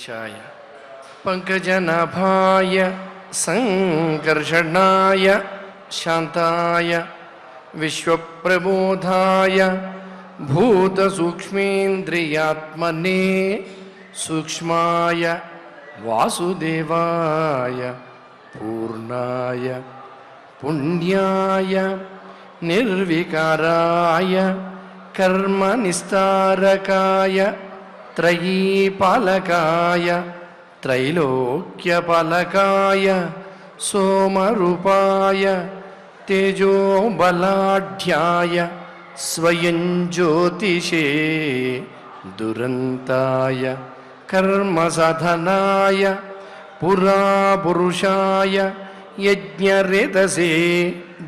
वेङ्कटेशाय पङ्कजनाभाय सङ्कर्षणाय शान्ताय विश्वप्रबोधाय भूतसूक्ष्मेन्द्रियात्मने सूक्ष्माय वासुदेवाय पूर्णाय पुण्याय निर्विकाराय कर्मनिस्तारकाय त्रयीपालकाय त्रैलोक्यपालकाय सोमरूपाय तेजोबलाढ्याय स्वयं ज्योतिषे दुरन्ताय कर्मसाधनाय पुरापुरुषाय यज्ञरेतसे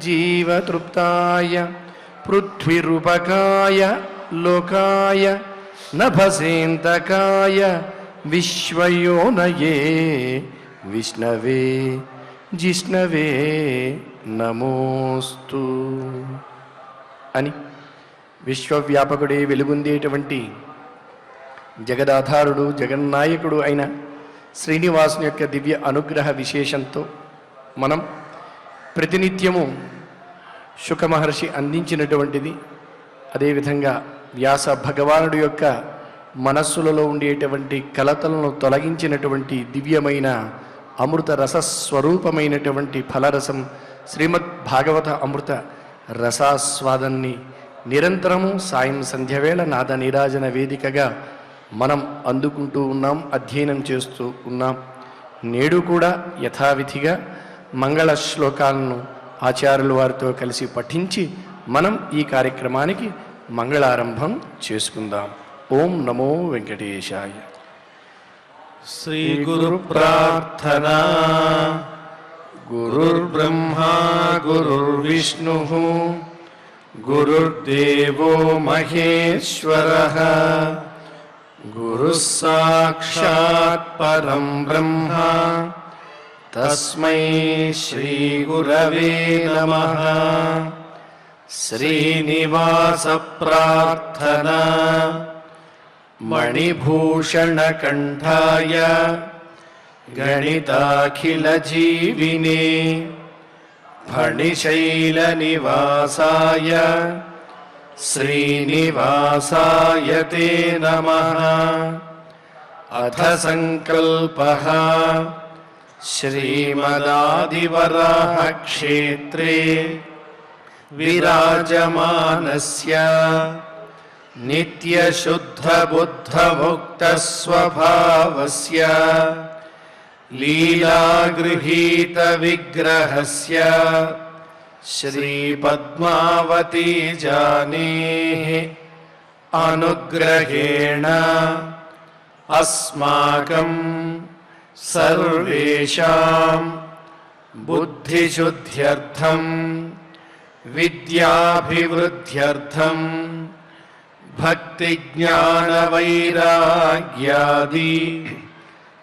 जीवतृप्ताय पृथ्वीरूपकाय लोकाय नभसेन्तकाय विश्वयोनये विष्णवे जिष्णवे నమోస్తు అని విశ్వవ్యాపకుడే వెలుగొందేటువంటి జగదాధారుడు జగన్నాయకుడు అయిన శ్రీనివాసుని యొక్క దివ్య అనుగ్రహ విశేషంతో మనం ప్రతినిత్యము శుక మహర్షి అందించినటువంటిది, అదేవిధంగా వ్యాస భగవానుడి యొక్క మనస్సులలో ఉండేటువంటి కలతలను తొలగించినటువంటి దివ్యమైన అమృత రసస్వరూపమైనటువంటి ఫలరసం శ్రీమద్ భాగవత అమృత రసాస్వాదాన్ని నిరంతరము సాయం సంధ్యవేళ నాద నీరాజన వేదికగా మనం అందుకుంటూ ఉన్నాం, అధ్యయనం చేస్తూ ఉన్నాం. నేడు కూడా యథావిధిగా మంగళ శ్లోకాలను ఆచార్యుల వారితో కలిసి పఠించి మనం ఈ కార్యక్రమానికి మంగళారంభం చేసుకుందాం. ఓం నమో వెంకటేశాయ. శ్రీ గురు ప్రార్థనా. గురుర్బ్రహ్మా గురుర్విష్ణుః గురుర్దేవో మహేశ్వరః గురుః సాక్షాత్ పరం బ్రహ్మ తస్మై శ్రీ గురవే నమః. శ్రీనివాస ప్రార్థనా. మణిభూషణకంఠాయ గణితాఖిలజీవినే ఫణిశైలనివాసాయ శ్రీనివాసాయ తే నమః. అథ సంకల్పః శ్రీమదాదివరాహక్షేత్రే విరాజమానస్య నిత్యశుద్ధబుద్ధముక్తస్వభావస్య లీలాగృహీతవిగ్రహస్య శ్రీపద్మావతీ జానేః అనుగ్రహేణ అస్మాకం సర్వేషాం బుద్ధిశుద్ధ్యర్థం విద్యాభివృద్ధ్యర్థం భక్తిజ్ఞానవైరాగ్యాది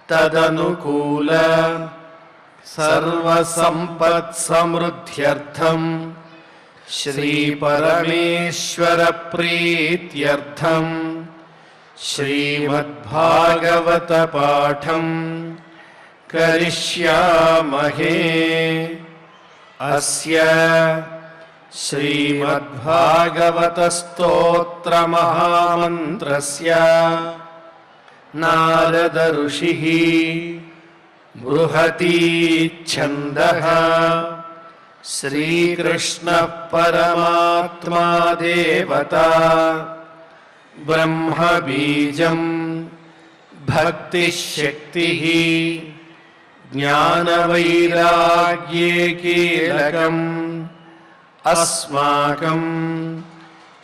తదనుకూల సర్వసంపత్సమృద్ధ్యర్థం శ్రీపరమేశ్వర ప్రీత్యర్థం శ్రీమద్భాగవత పాఠం కరిష్యామహే. అస్య శ్రీమద్భాగవత స్తోత్ర మహామంత్రస్య నారద ఋషిః బృహతీ ఛందః శ్రీకృష్ణః పరమాత్మా దేవతా బ్రహ్మ బీజం భక్తిశక్తిః జ్ఞానవైరాగ్యే కీలకం అస్మాకం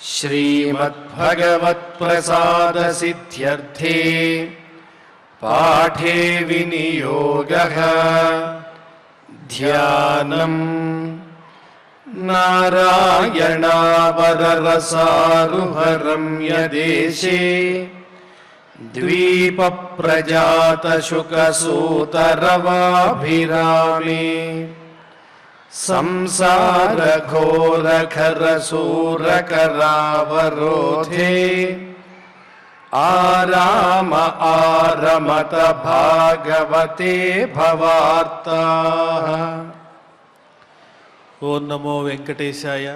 శ్రీమద్భగవత్ప్రసాదసిద్ధ్యర్థే పాఠే వినియోగః. ధ్యానం నారాయణావరరసారుహరం యదేశే ద్వీపప్రజాతశుకసూతరవాభిరామే సంసారఘోరఖరసూరకరావరోధే ఆరామ ఆరమత భాగవతే భవార్తాః. ఓం నమో వెంకటేశాయ.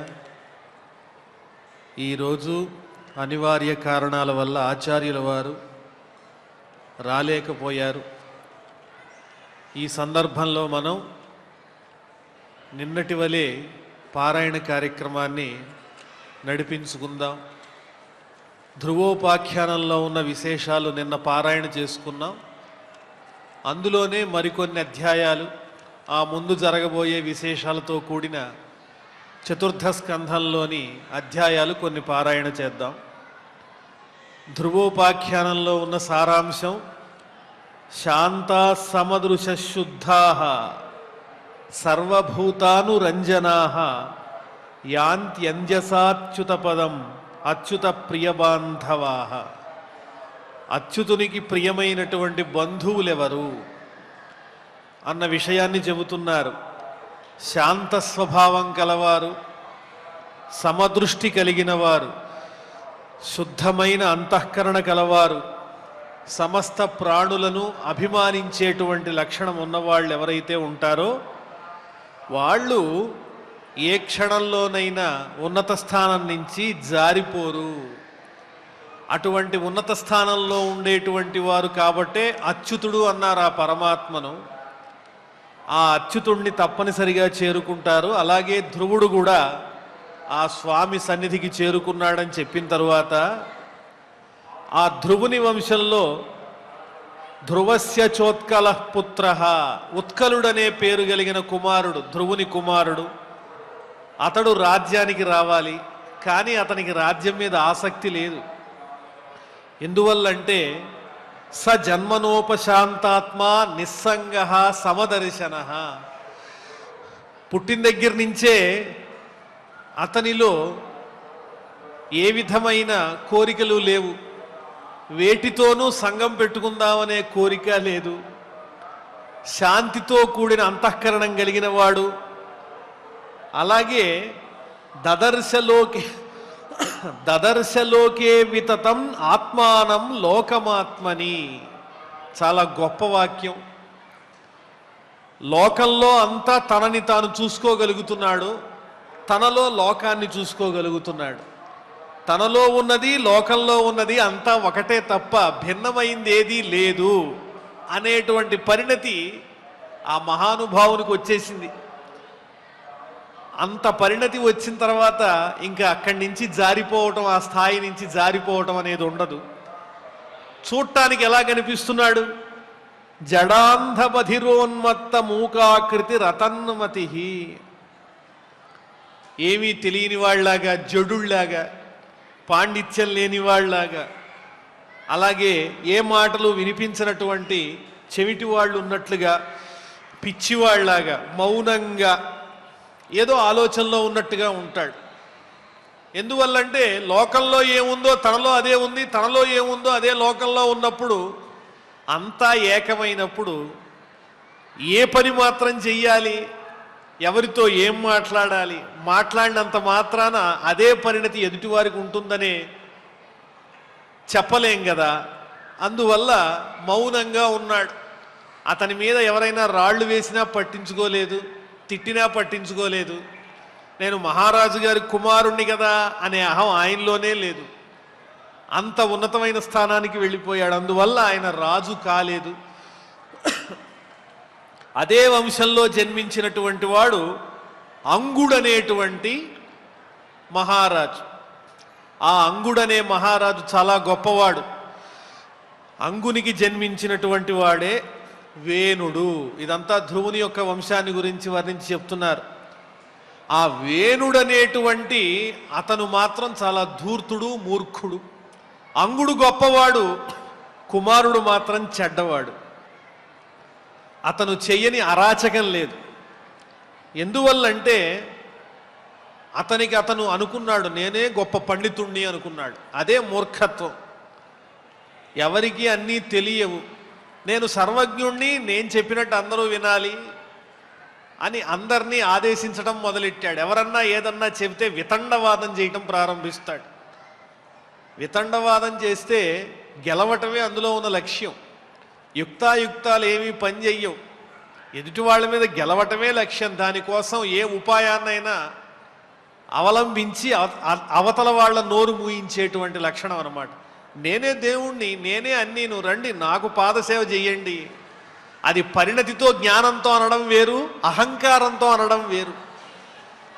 ఈరోజు అనివార్య కారణాల వల్ల ఆచార్యుల వారు రాలేకపోయారు. ఈ సందర్భంలో మనం నిన్నటి వలె పారాయణ కార్యక్రమాన్ని నడిపించుకుందాం. ధ్రువోపాఖ్యానంలో ఉన్న విశేషాలు నిన్న పారాయణ చేసుకున్నాం. అందులోనే మరికొన్ని అధ్యాయాలు, ఆ ముందు జరగబోయే విశేషాలతో కూడిన చతుర్థ స్కంధంలోని అధ్యాయాలు కొన్ని పారాయణ చేద్దాం. ధ్రువోపాఖ్యానంలో ఉన్న సారాంశం: శాంతా సమదృశ శుద్ధాః సర్వభూతానురంజనాః యాంత్యంజసాచ్యుత పదం అచ్యుత ప్రియబాంధవాః. అచ్యుతునికి ప్రియమైనటువంటి బంధువులెవరు అన్న విషయాన్ని చెబుతున్నారు. శాంత స్వభావం కలవారు, సమదృష్టి కలిగిన వారు, శుద్ధమైన అంతఃకరణ కలవారు, సమస్త ప్రాణులను అభిమానించేటువంటి లక్షణం ఉన్నవాళ్ళు ఎవరైతే ఉంటారో వాళ్ళు ఏ క్షణంలోనైనా ఉన్నత స్థానం నుంచి జారిపోరు. అటువంటి ఉన్నత స్థానంలో ఉండేటువంటి వారు కాబట్టే అచ్యుతుడు అన్నారు ఆ పరమాత్మను. ఆ అచ్యుతుణ్ణి తప్పనిసరిగా చేరుకుంటారు. అలాగే ధ్రువుడు కూడా ఆ స్వామి సన్నిధికి చేరుకున్నాడని చెప్పిన తరువాత ఆ ధ్రువుని వంశంలో ధ్రువస్య చోత్కలః పుత్రః, ఉత్కలుడనే పేరు కలిగిన కుమారుడు, ధ్రువుని కుమారుడు. అతడు రాజ్యానికి రావాలి, కానీ అతనికి రాజ్యం మీద ఆసక్తి లేదు. ఎందువల్లంటే స జన్మనోపశాంతాత్మ నిస్సంగ సమదర్శన. పుట్టిన దగ్గర నుంచే అతనిలో ఏ విధమైన కోరికలు లేవు. వేటితోనూ సంగం పెట్టుకుందామనే కోరిక లేదు. శాంతితో కూడిన అంతఃకరణం కలిగిన వాడు. అలాగే దదర్శలోకే వితతం ఆత్మానం లోకమాత్మని. చాలా గొప్ప వాక్యం. లోకంలో అంతా తనని తాను చూసుకోగలుగుతున్నాడు, తనలో లోకాన్ని చూసుకోగలుగుతున్నాడు. తనలో ఉన్నది లోకంలో ఉన్నది అంతా ఒకటే తప్ప భిన్నమైంది ఏదీ లేదు అనేటువంటి పరిణతి ఆ మహానుభావునికి వచ్చేసింది. అంత పరిణతి వచ్చిన తర్వాత ఇంకా అక్కడి నుంచి జారిపోవటం, ఆ స్థాయి నుంచి జారిపోవటం అనేది ఉండదు. చూడటానికి ఎలా కనిపిస్తున్నాడు? జడాంధబధిరోన్మత్త మూకాకృతి రతన్మతి. ఏమీ తెలియని వాళ్ళలాగా, జడుళ్లాగా, పాండిత్యం లేని వాళ్ళలాగా, అలాగే ఏ మాటలు వినిపించినటువంటి చెవిటి వాళ్ళు ఉన్నట్లుగా, పిచ్చివాళ్లాగా, మౌనంగా, ఏదో ఆలోచనలో ఉన్నట్టుగా ఉంటాడు. ఎందువల్లంటే లోకంలో ఏముందో తనలో అదే ఉంది, తనలో ఏముందో అదే లోకంలో ఉన్నప్పుడు, అంతా ఏకమైనప్పుడు ఏ పని మాత్రం చెయ్యాలి, ఎవరితో ఏం మాట్లాడాలి, మాట్లాడినంత మాత్రాన అదే పరిణతి ఎదుటివారికి ఉంటుందనే చెప్పలేం కదా. అందువల్ల మౌనంగా ఉన్నాడు. అతని మీద ఎవరైనా రాళ్ళు వేసినా పట్టించుకోలేదు, తిట్టినా పట్టించుకోలేదు. నేను మహారాజు గారి కుమారుణ్ణి కదా అనే అహం ఆయనలోనే లేదు. అంత ఉన్నతమైన స్థానానికి వెళ్ళిపోయాడు. అందువల్ల ఆయన రాజు కాలేదు. అదే వంశంలో జన్మించినటువంటి వాడు అంగుడనేటువంటి మహారాజు. ఆ అంగుడనే మహారాజు చాలా గొప్పవాడు. అంగునికి జన్మించినటువంటి వాడే వేణుడు. ఇదంతా ధ్రువుని యొక్క వంశాన్ని గురించి వర్ణించి చెప్తున్నారు. ఆ వేణుడనేటువంటి అతను మాత్రం చాలా ధూర్తుడు, మూర్ఖుడు. అంగుడు గొప్పవాడు, కుమారుడు మాత్రం చెడ్డవాడు. అతను చెయ్యని అరాచకం లేదు. ఎందువల్లంటే అతను అనుకున్నాడు, నేనే గొప్ప పండితుణ్ణి అనుకున్నాడు. అదే మూర్ఖత్వం. ఎవరికి అన్నీ తెలియవు, నేను సర్వజ్ఞుణ్ణి, నేను చెప్పినట్టు అందరూ వినాలి అని అందరినీ ఆదేశించడం మొదలెట్టాడు. ఎవరన్నా ఏదన్నా చెబితే వితండవాదం చేయటం ప్రారంభిస్తాడు. వితండవాదం చేస్తే గెలవటమే అందులో ఉన్న లక్ష్యం. యుక్తాయుక్తాలు ఏమీ పనిచేయవు. ఎదుటి వాళ్ళ మీద గెలవటమే లక్ష్యం. దానికోసం ఏ ఉపాయాన్నైనా అవలంబించి అవతల వాళ్ళ నోరు మూయించేటువంటి లక్షణం అన్నమాట. నేనే దేవుణ్ణి, నేనే అన్నీను, రండి నాకు పాదసేవ చెయ్యండి. అది పరిణతితో జ్ఞానంతో అనడం వేరు, అహంకారంతో అనడం వేరు.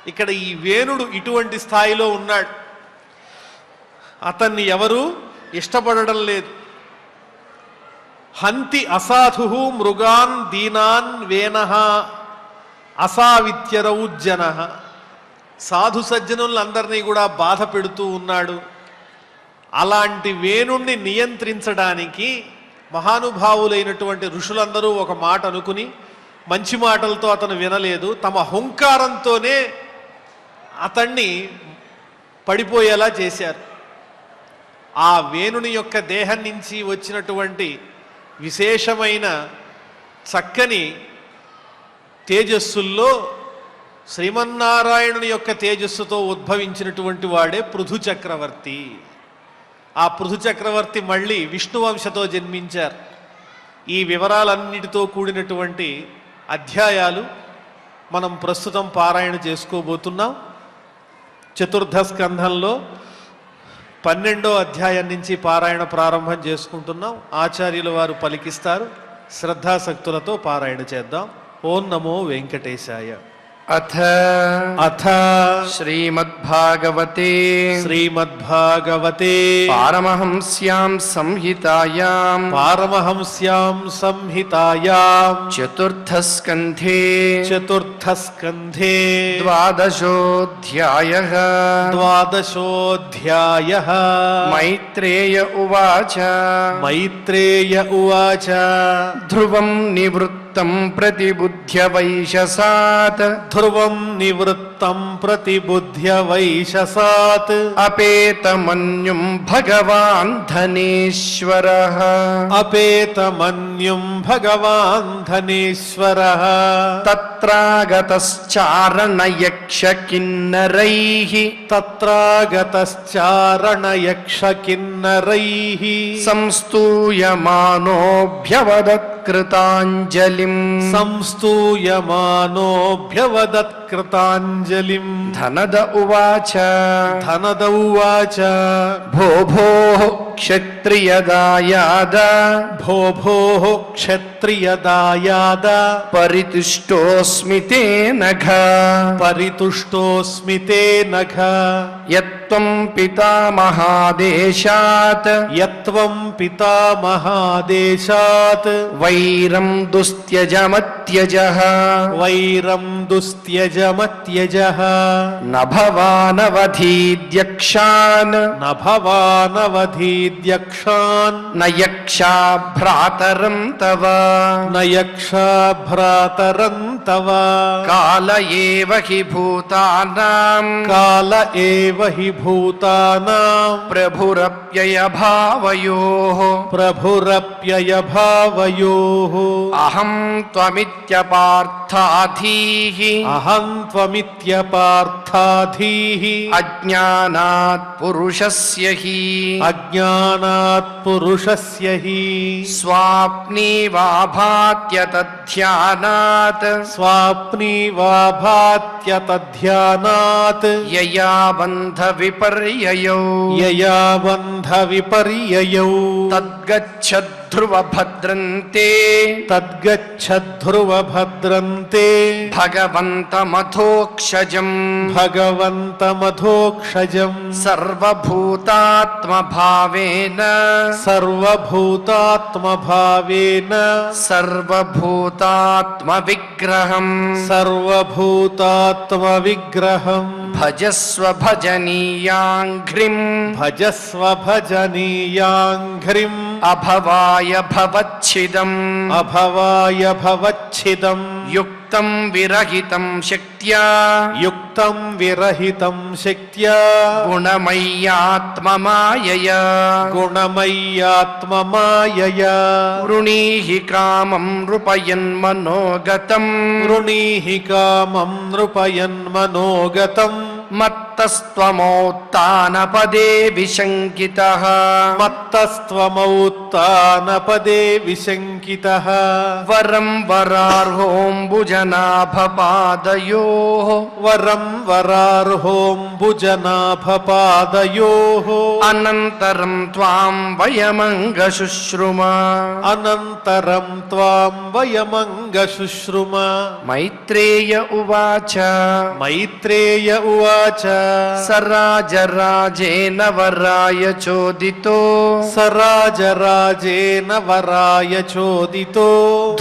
ఇక్కడ ఈ వేణుడు ఇటువంటి స్థాయిలో ఉన్నాడు. అతన్ని ఎవరు ఇష్టపడడం లేదు. హంతి అసాధు మృగాన్ దీనాన్ వేనః అసావిత్యరౌజ్జన. సాధు సజ్జనులందరినీ కూడా బాధ పెడుతూ ఉన్నాడు. అలాంటి వేణుణ్ణి నియంత్రించడానికి మహానుభావులైనటువంటి ఋషులందరూ ఒక మాట అనుకుని, మంచి మాటలతో అతను వినలేదు, తమ హుంకారంతోనే అతన్ని పడిపోయేలా చేశారు. ఆ వేణుని యొక్క దేహం నుంచి వచ్చినటువంటి విశేషమైన చక్కని తేజస్సుల్లో శ్రీమన్నారాయణుని యొక్క తేజస్సుతో ఉద్భవించినటువంటి వాడే పృథు చక్రవర్తి. ఆ పృథు చక్రవర్తి మళ్ళీ విష్ణువంశతో జన్మించారు. ఈ వివరాలన్నిటితో కూడినటువంటి అధ్యాయాలు మనం ప్రస్తుతం పారాయణ చేసుకోబోతున్నాం. చతుర్థ స్కంధంలో 12వ అధ్యాయం నుంచి పారాయణ ప్రారంభం చేసుకుంటున్నాం. ఆచార్యుల వారు పలికిస్తారు. శ్రద్ధాసక్తులతో పారాయణ చేద్దాం. ఓం నమో వెంకటేశాయ. అథ అథ శ్రీమద్భాగవతే పారమహంస్యాం సంహితాయాం చతుర్థస్కంధే ద్వాదశోऽధ్యాయః మైత్రేయ ఉవాచ ధ్రువం నివృత్తం ప్రతిబుధ్యవైశసాత్ అపేతమన్యుం భగవాన్ ధనేశ్వరః తత్రాగతశ్చారణయక్షకిన్నరైః సంస్తూయమానోऽభ్యవదత్కృతాంజలిం. ధనద ఉవాచ భో భోః క్షత్రియదాయాద పరితుష్టోస్మి తే నఘ యత్వం పితామహాదేశాత్ వైరం దుస్త్యజమత్యజః నభవానవధీద్యక్షాన్ న యక్షా భ్రాతరం తవ కాల ఏవ హి భూతానాం ప్రభురప్యయభావయోః అహం త్వమిత్యపార్థాధీః అజ్ఞానాత్ పురుషస్య హి స్వాప్నీవాభాత్యతధ్యానాత్ యయా బంధ విపర్యయౌ తద్గచ్చధ్రువభద్రంతే భగవంతమధోక్షజం సర్వభూతాత్మభావేన సర్వభూతాత్మవిగ్రహం భజస్వ భజనీయాంఘ్రిం అభవాయ భవచ్ఛిదం యుక్తం విరహితం శక్త్యా గుణమయ్యాత్మమాయయా వృణీహి కామం నృపయన్మనోగతం మత్త మత్తస్త్వమౌత్తానపదే విశంకితః మత్తస్త్వమౌత్తానపదే విశంకితః వరం వరార్హోంబుజనాభపాదయోః వరం వరార్హోంబుజనాభపాదయోః అనంతరం త్వాం వయమంగశుశ్రుమ అనంతరం త్వాం వయమంగశుశ్రుమ మైత్రేయ ఉవాచ మైత్రేయ ఉవాచ సరాజరాజేన వరాయ చోదితో సరాజరాజేన వరాయ చోదితో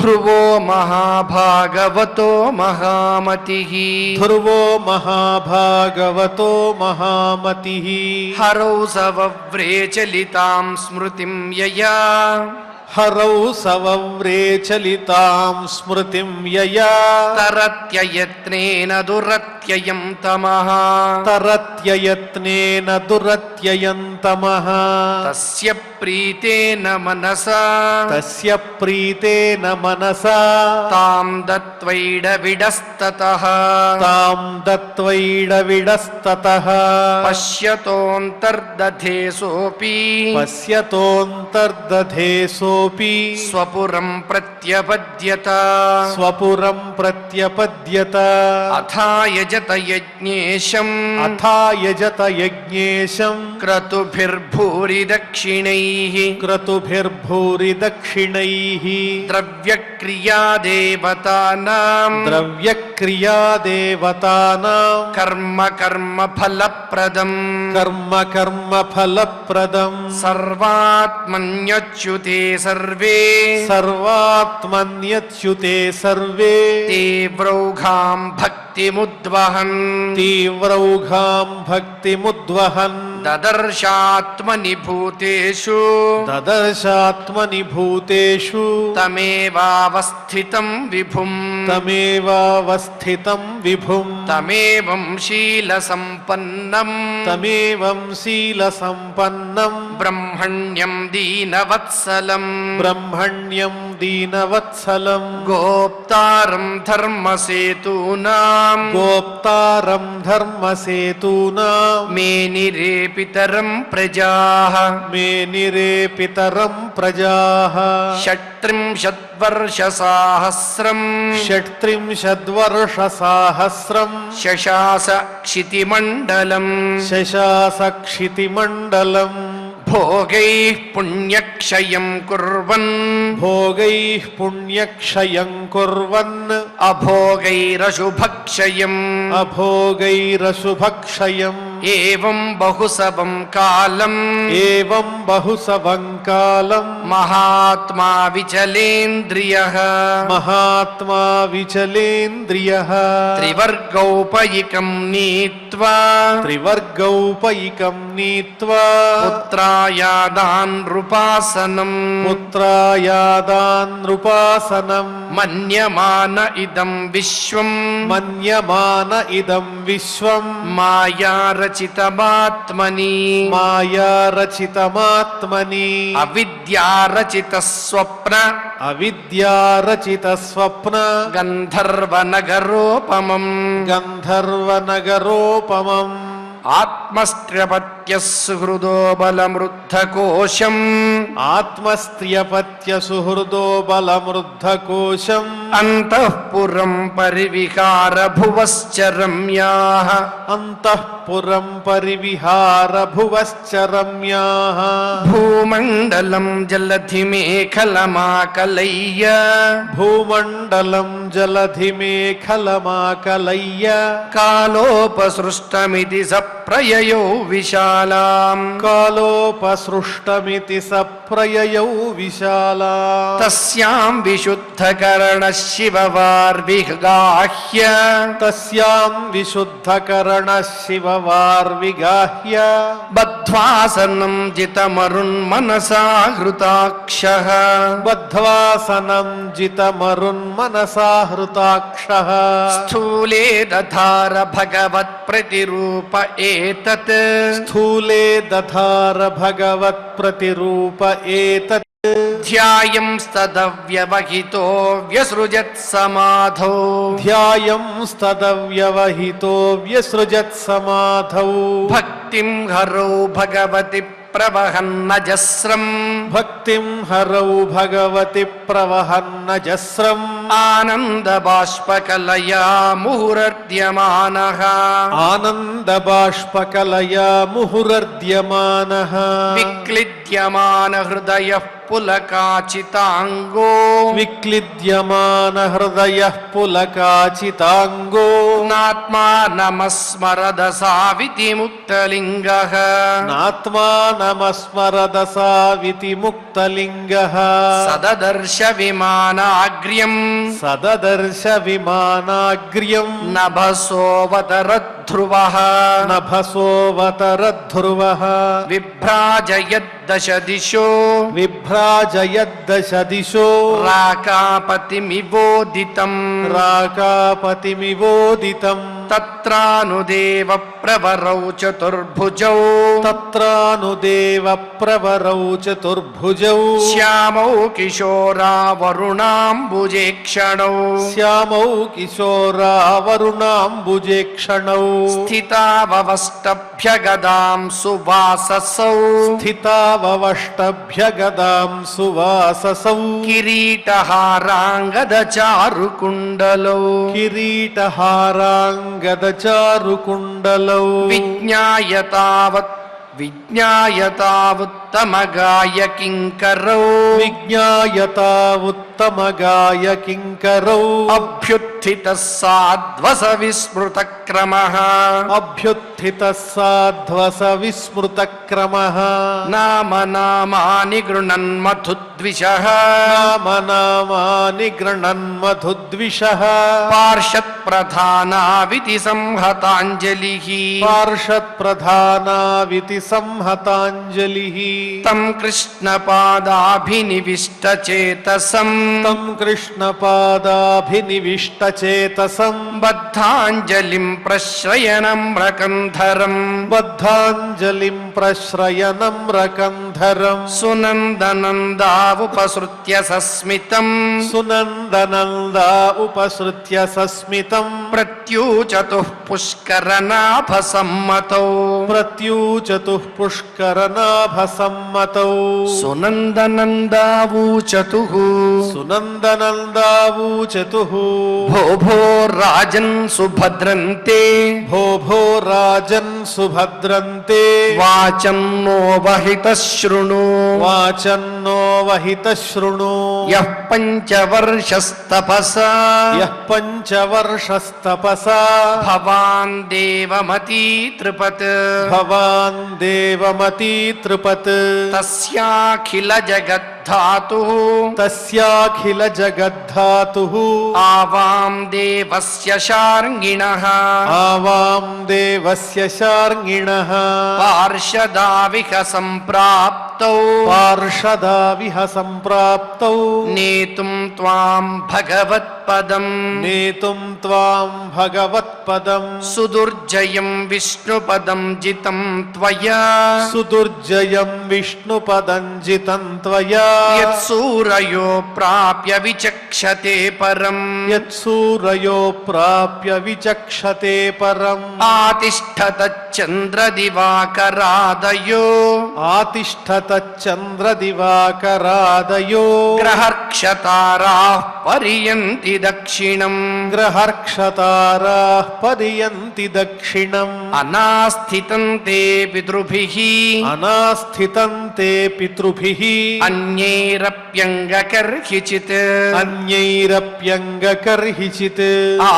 ధ్రువో మహాభాగవతో మహామతిః ధ్రువో మహాభాగవతో మహామతిః హరౌ సవవ్రే చలితాం స్మృతిం యయా హరౌ సవవ్రే చలితాం స్మృతిం యయా తరత్యయత్నేన దురత్యయం తమః తరత్యయత్నేన దురత్యయంతమః తస్య ప్రీతేన మనసా తస్య ప్రీతేన మనసా తాం దత్వైడవిడస్తతః తాం దత్వైడవిడస్తతః పశ్యతోऽन्तర్దధే సోऽపి పశ్యతోऽन्तర్దధే సోऽపి స్వపురం ప్రత్యపద్యత స్వపురం ప్రత్యపద్యత అథాయజత యజ్ఞేశం అథాయజత యజ్ఞేశం క్రతుభిర్భూరి దక్షిణైః క్రతుభిర్భూరి దక్షిణైః ద్రవ్యక్రియా దేవతానాం ద్రవ్యక్రియా దేవతానాం కర్మ ఫలప్రదం కర్మ కర్మ ఫలప్రదం సర్వాత్మన్యచ్యుతే సర్వే సర్వాత్మన్యచ్యుతే సర్వే తీవ్రౌఘాం భక్తిముద్వహన్ తీవ్రౌఘాం భక్తిముద్వహన్ దదర్శాత్మని భూతేషు దదర్శాత్మని భూతేషు తమేవావస్థితం విభుం తమేవావస్థితం విభుం తమేవం శీల సంపన్నం తమేవం శీల సంపన్నం బ్రహ్మణ్యం దీనవత్సలం బ్రహ్మణ్యం దీనవత్సలం గోప్తారం ధర్మసేతూనాం గోప్తారం ధర్మసేతూనాం మేనిరే పితరం ప్రజాః మేనిరే పితరం ప్రజాః షట్త్రింశద్వర్షసాహస్రం షట్త్రింశద్వర్షసాహస్రం శశాస క్షితిమండలం శశాసక్షితిమండలం భోగైః పుణ్యక్షయం కుర్వన్ భోగైః పుణ్యక్షయం కుర్వన్ అభోగైరశుభక్షయం అభోగైరశుభక్షయం ఏవం బహుసవం కాలం ఏవం బహుసవం కాలం మహాత్మా విచలేంద్రియః మహాత్మా విచలేంద్రియః త్రివర్గౌపయికం నీత్వా త్రివర్గౌపయికం నీత్వా పుత్రాయాదాన్ నృపాసనం పుత్రాయాదాన్ నృపాసనం మన్యమాన ఇదం విశ్వం మన్యమాన ఇదం విశ్వం మాయారచితమాత్మని మాయారచితమాత్మని అవిద్యారచిత స్వప్న అవిద్యారచిత స్వప్న గంధర్వనగరోపమం గంధర్వనగరోపమం ఆత్మస్త్ర్యపత్య సుహృదో బలమృద్ధకోశం ఆత్మస్త్రియపత్య సుహృదో బలమృద్ధకోశం అంతఃపురం పరివిహార భువశ్చరమ్యాః అంతఃపురం పరివిహార భువశ్చరమ్యాః భూమండలం జలధిమేఖలమాకలయ్య భూమండలం జలధిమేఖలమాకలయ్య కాలోపసృష్టమితి సప్రయయో విశాలాం కాలోపసృష్టమితి సప్రయయౌ విశాలా తస్యాం విశుద్ధకరణ శివవార్విగాహ్య తస్యాం విశుద్ధకరణ శివవార్విగాహ్య బద్ధ్వాసనం జితమరున్మనసా హృతాక్షః బద్ధ్వాసనం జితమరున్మనసా హృతాక్షః స్థూలే దధార భగవత్ ప్రతిరూప ఏతత్ స్థూలే దధార భగవత్ ప్రతిరూప ఏతత్ ధ్యాయంస్తదవ్యవహితో వ్యసృజత్ సమాధౌ ధ్యాయం స్తదవ్యవహితో వ్యసృజత్ సమాధౌ భక్తిం హరౌ భగవతి ప్రవహన్నజస్రం భక్తిం హరౌ భగవతి ప్రవహన్నజస్రం ఆనందబాష్పకలయా ముహురర్ద్యమానః ఆనందబాష్పకలయా ముహురర్ద్యమానః విక్లిద్యమాన హృదయః పులకాచితాంగో విక్లిద్యమాన హృదయః పులకాచితాంగో నాత్మానమస్మరద సావితి ముక్తలింగః నాత్మానమస్మరదసావితి ముక్తలింగః సదదర్శ విమానాగ్ర్యం సదదర్శ విమానాగ్ర్యం నభసోవతరధ్రువః నభసోవతరధ్రువః విభ్రాజయద్దశ దిశో విభ్రాజయద్దశ దిశో రాకాపతిమివోదితం రాకాపతిమివోదితం తత్రానుదేవ ప్రవరౌ చతుర్భుజౌ తత్రానుదేవ ప్రవరౌ చతుర్భుజౌ శ్యామౌ కిశోరావరుణాంబుజేక్షణౌ శ్యామౌ కిశోరావరుణాంబుజేక్షణౌ స్థితావవష్టభ్యగదాం సువాససౌ స్థితావవష్టభ్యగదాం సువాససౌ కిరీటహారాంగదచారుకుండలౌ కిరీటహారాంగదచారుకుండలౌ విజ్ఞాయతావుత్తమగాయ కింకరౌ విజ్ఞాయతా ఉత్తమగాయ కింకరౌ అభ్యుత్థిత సాధ్వస విస్మృత క్రమః అభ్యుత్థిత సాధ్వస విస్మృత క్రమః నామనామాని గృణన్మధుద్విషః నామనామాని గృణన్మధుద్విషః పార్షత్ప్రధానావితి సంహతాంజలిః పార్షత్ప్రధానావితి సంహతాంజలిః తం కృష్ణపాదాభినివిష్టచేతసం తం కృష్ణపాదాభినివిష్టచేతసం బద్ధాంజలిం ప్రశ్రయణం రకంధరం బద్ధాంజలిం ప్రశ్రయణం రకంధరం సునందనందావుపసృత్య సస్మితం సునందనందా ఉపసృత్య సస్మితం ప్రత్యూచతుః పుష్కరనాభసమ్మతౌ ప్రత్యూచతుః పుష్కరనాభసమ్మతౌ సునందనందావూచతుః సునందనందావూచతుః భో భో రాజన్ సుభద్రంతే భో భో రాజన్ సుభద్రంతే వాచన్నో వహిత శృణు వాచన్నో వహిత శృణు యః పంచవర్షస్తపసా యః పంచవర్షస్తపసా భవాన్ దేవమతీ త్రిపత్ భవాన్ దేవమతి త్రిపత్ తస్యాఖిల జగద్ధాతుః తస్యాఖిల జగద్ధాతుః ఆవాం దేవస్య శార్ంగిణః ఆవాం దేవస్య శార్ంగిణః పార్షదావిక సంప్రాప్తౌ పార్షదావిహ సంప్రాప్తౌ నేతుం త్వాం భగవత్పదం నేతుం త్వాం భగవత్పదం సుదుర్జయం విష్ణుపదం జితం త్వయా సుదుర్జయం విష్ణుపదంజితం త్వయా యత్సూరయో ప్రాప్య విచక్షతే పరం యత్సూరయో ప్రాప్య విచక్షతే పరం ఆతిష్ఠత చంద్రదివాకరాదయో ఆతిష్ఠత చంద్రదివాకరాదయో గ్రహర్క్షతారాః పర్యంతి దక్షిణం గ్రహర్క్షతారాః పర్యంతి దక్షిణం అనాస్థితం తే పితృభిః అనాస్థితం తే పితృభిః అన్యైరప్యంగకర్హిచిత్ అన్యైరప్యంగకర్హిచిత్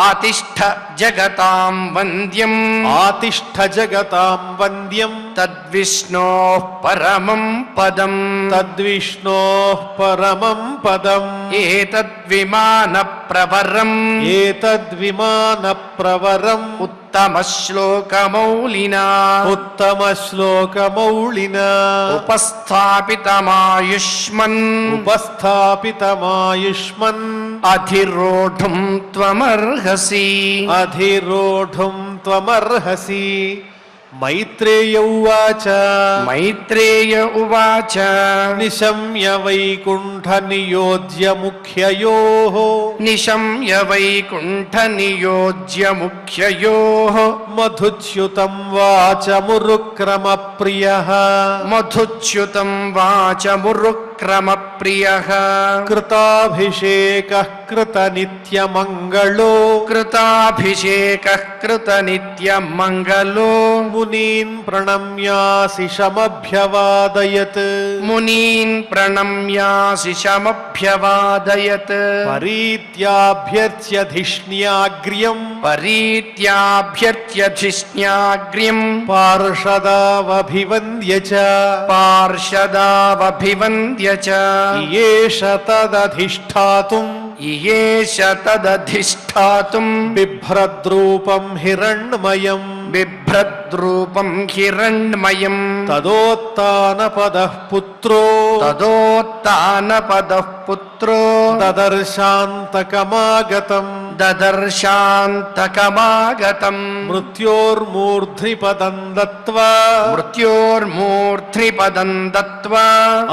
ఆతిష్ఠ జగతాం వంద్యం ఆతిష్ఠ జగతాం వంద్యం తద్విష్ణోః పరమం పదం తద్విష్ణోః పరమం పదం ఏతద్విమాన ప్రవరం ఏతద్విమాన ప్రవరం ఉత్తమ శ్లోకమౌలినా ఉత్తమ శ్లోకమౌళినా ఉపస్థాపితమాయుష్మన్ ఉపస్థాపితమాయుష్మన్ అధిరోఢుం త్వమర్హసి అధిరోఢుం త్వమర్హసి మైత్రేయ ఉవాచ మైత్రేయ ఉవాచ నిశమ్య వైకుంఠ నియోజ్య ముఖ్యయోః నిశమ్య వైకుంఠ నియోజ్య ముఖ్యయోః మధుచ్యుతం వాచమురుక్రమ ప్రియః మధుచ్యుతం వాచమురుక్రమ ప్రియః కృతాభిషేకః కృత నిత్యమంగళో కృతాభిషేకః కృత నిత్యమంగళో మునీన్ ప్రణమ్యాశిషమభ్యవాదయత్ మునీన్ ప్రణమ్యాశిషమభ్యవాదయత్ పరీత్యాభ్యర్చ్యధిష్ణ్యాగ్ర్యం పరీత్యాభ్యర్చ్యధిష్ణ్యాగ్ర్యం పార్షదావభివంద్య చ పార్షదావభివంద్య చ ఇయేష తదధిష్ఠాతుం ఇయేష తదధిష్ఠాతుం బిభ్రద్రూపం హిరణ్మయం బిభ్రద్రూపం హిరణ్మయం తదోత్తానపదః పుత్రో తదోత్తానపదః పుత్రో దదర్శాంతకమాగతం దదర్శాంతకమాగతం మృత్యోర్మూర్ధ్ని పదం దత్వా మృత్యోర్మూర్ధ్నిపదం దత్వా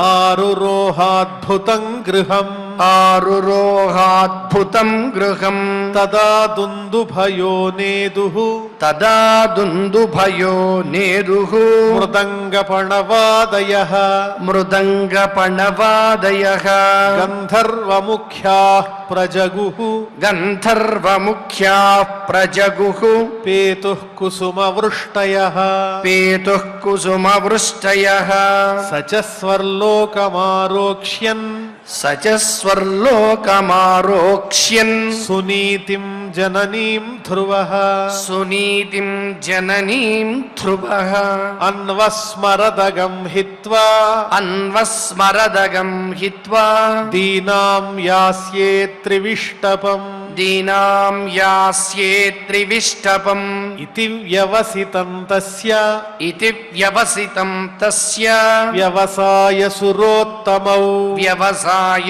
ఆరురోహాద్భుతం గృహం ఆరురోహాద్భుతం గృహం తదా దుందుభయో నేదుః తదా దుందుభయో నేదుః మృదంగపణవాదయః మృదంగపణవాదయః గంధర్వముఖ్యాః ప్రజగుః గంధర్వముఖ్యాః ప్రజగుః పేతుః కుసుమవృష్టయః పేతుః కుసుమవృష్టయః స చ స్వర్లోకమారోక్ష్యన్ స చ స్వర్లోకమారోక్ష్యన్ సునీతిం జననీం ధ్రువః సునీతిం జననీం ధ్రువః అన్వస్మరదగం హిత్వా అన్వస్మరదగం హిత్వా దీనాం యాస్యే త్రివిష్టపం దీనాం యాస్యే త్రివిష్టపం ఇతి వ్యవసితం తస్య ఇతి వ్యవసితం తస్య వ్యవసాయసురోత్తమౌ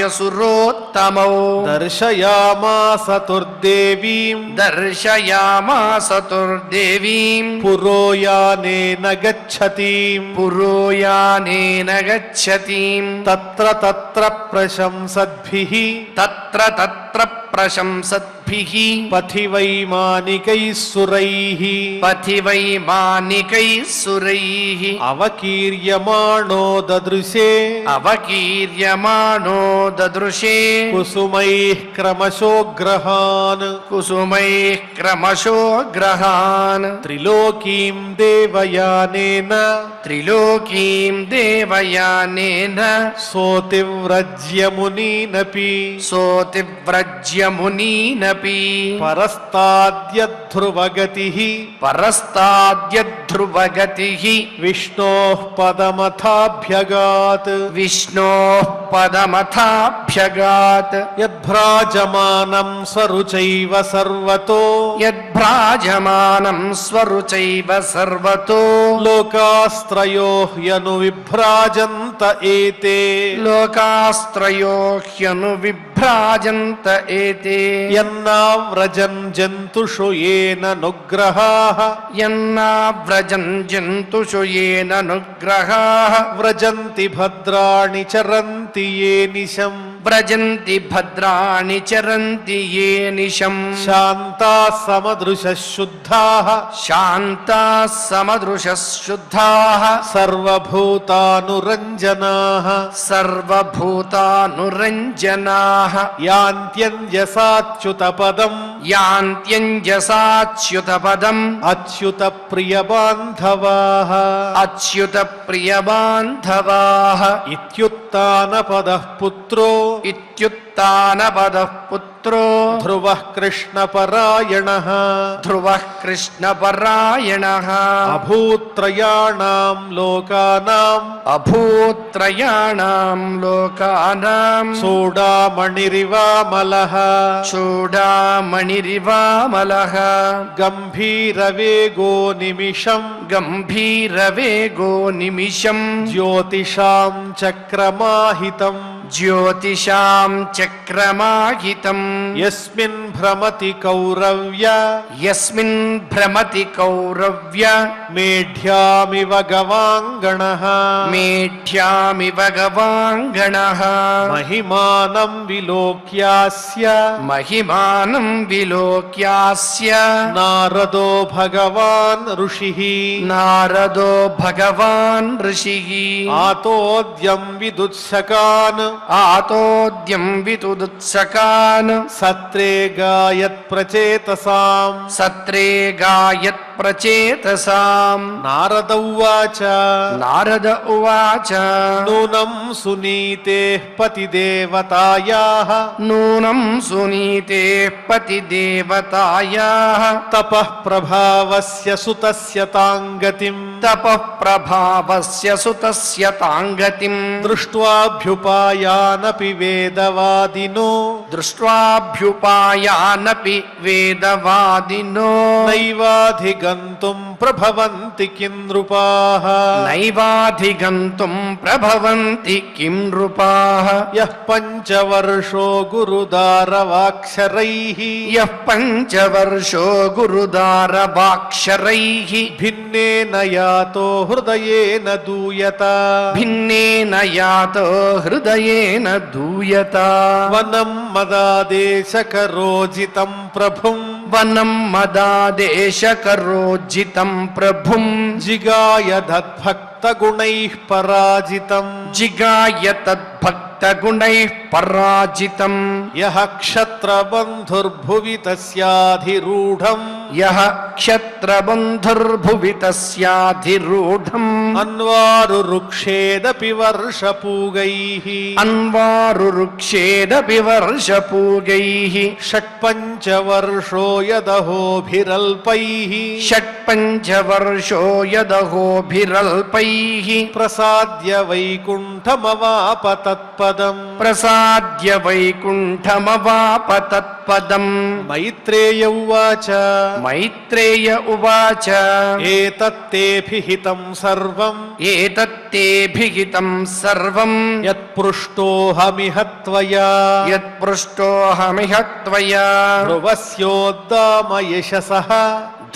వ్యవసాయసురోత్తమౌ దర్శయామాస తుర్దేవీం దర్శయామాస తుర్దేవీం పురోయానేన గచ్చతీం పురోయానేన గచ్చతీం తత్ర తత్ర ప్రశంసద్భిః తత్ర తత్ర ప్రశంసద్భిః పథివైమానికైః సురైః పథివైమానికైః సురైః అవకీర్యమాణో దదృశే అవకీర్యమాణో దదృశే కుసుమైః క్రమశోగ్రహాన్ కుసుమైః క్రమశో గ్రహాన్ త్రిలోకీం దేవయానేన త్రిలోకీం దేవయానేన సోతివ్రజ్య మునీనపి సోతివ్రజ్య మునీనపి పరస్తాద్యధ్రువగతిః పరస్తాద్యధ్రువగతిః విష్ణోః పదమథాభ్యగాత్ విష్ణోః పదమథాభ్యగాత్ యద్భ్రాజమానం స్వరుచైవ సర్వతో యద్భ్రాజమానం స్వరుచైవ సర్వతో లోకాస్త్రయో హ్యను విభ్రాజంత ఏతే లోకాస్త్రయో హ్యను విభ్రాజంత ఏతే యన్నావ్రజన్ జంతుషు ఏన నుగ్రహాః యన్నావ్రజన్ జంతుషు ఏన నుగ్రహాః వ్రజంతి భద్రాణి చరంతి ఏ నిశం వ్రజంతి భద్రాణి చరంతి ఏ నిశం శాంతాః సమదృశః శుద్ధాః శాంతాః సమదృశః శుద్ధాః సర్వభూతానురంజనాః సర్వభూతానురంజనాః యాంత్యంజసాచ్యుతపదం యాంత్యంజసాచ్యుతపదం అచ్యుత ప్రియబాంధవాః అచ్యుత ప్రియబాంధవాః ఇత్యుత్తానపదః పుత్రో ఇత్యుత్తానపదః పుత్రో ధ్రువః కృష్ణపరాయణః ధ్రువః కృష్ణపరాయణః అభూత్రయాణాం లోకానాం అభూత్రయాణాం లోకానాం చూడామణిరివామలః చూడామణిరివామలః గంభీరవేగో నిమిషం గంభీరవేగో నిమిషం జ్యోతిషాం చక్రమాహితం జ్యోతిషాం చక్రమాహితం యస్మిన్ భ్రమతి కౌరవ్య యస్మిన్ భ్రమతి కౌరవ్య మేఢ్యామివ గవాంగణః మేఢ్యామివ గవాంగణః మహిమానం విలోక్యాస్య మహిమానం విలోక్యాస్య నారదో భగవాన్ ఋషిః నారదో భగవాన్ ఋషిః ఆతోద్యం విదుత్సకాన్ ఆతోద్యం వితుదుత్సకాన్ సత్రే గాయత్ ప్రచేతసాం సత్రే గాయత్ ప్రచేతసాం నారద ఉవాచ నారద ఉవాచ నూనం సునీతే పతిదేవతాయాః నూనం సునీతే పతిదేవతాయాః తపః ప్రభావస్య సుతస్య తాంగతిం తపః ప్రభావస్య సుతస్య తాంగతిం దృష్ట్వాభ్యుపాయానపి వేదవాదినో దృష్ట్వాభ్యుపాయానపి వేదవాదినో నైవాధిగంతుం ప్రభవంతి కిం నృపాః నైవాధిగంతుం ప్రభవంతి కిం నృపాః యః పంచవర్షో గురుదారవాక్షరైః యః పంచవర్షో గురుదారవాక్షరైః భిన్నేన యాతో హృదయేన దూయత భిన్నేన యాతో హృదయేన దూయత వనం మదాదేశకరోజితం ప్రభుం వనం మదాదేశకరోజితం ప్రభుం జిగాయ దద్భక్తగుణైః పరాజితం జిగాయ తద్భక్తగుణైః పరాజితం యః క్షత్రబంధుర్భువి తస్యాధిరూఢం యః క్షత్రబంధుర్భువి తస్యాధిరూఢం అన్వారురుక్షేదపి వర్షపూగైః అన్వారురుక్షేదపి వర్షపూగైః షట్పంచవర్షో యదహోభిరల్పైః షట్పంచవర్షో యదహోభిరల్పైః ప్రసాద్య వైకుంఠమవాప తత్పదం ప్రసాద్య వైకుంఠమవాప తత్పదం మైత్రేయ ఉవాచ మైత్రేయ ఉవాచ ఏతత్తేభిహితం సర్వం ఏతత్తేభిహితం సర్వం యత్పృష్టోహమిహ త్వయా యత్పృష్టోహమిహ త్వయా ధ్రువస్యోద్దామ యశసః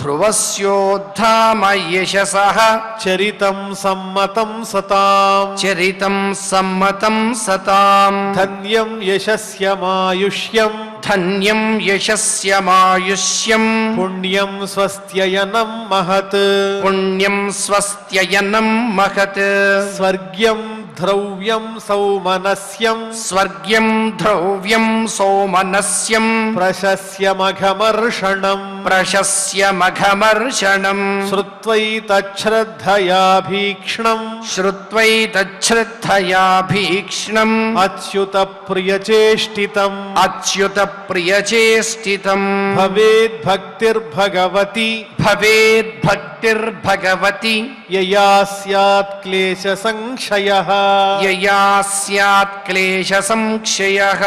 ధ్రువస్యోద్ధామ యశసః చరితం సమ్మతం సతాం చరితం సమ్మతం సతాం ధన్యం యశస్యమాయుష్యం ధన్యం యశస్యమాయుష్యం పుణ్యం స్వస్త్యయనం మహత్ పుణ్యం స్వస్త్యయనం మహత్ స్వర్గ్యం ధ్రవ్యం సౌమనస్యం స్వర్గ్యం ధ్రవ్యం సోమనస్యం ప్రశస్యమఘమర్షణం ప్రశస్యమఘమర్షణం శ్రుత్వైతచ్ఛ్రద్ధయా భీక్ష్ణం శ్రుత్వైతచ్ఛ్రద్ధయా భీక్ష్ణం అచ్యుత ప్రియచేష్టితం అచ్యుత ప్రియచేష్టితం భవేద్భక్తిర్భగవతి భవేద్భక్తిర్భగవతి యయా స్యాత్ క్లేశ సంక్షయః యయా స్యాత్ క్లేశ సంక్షయః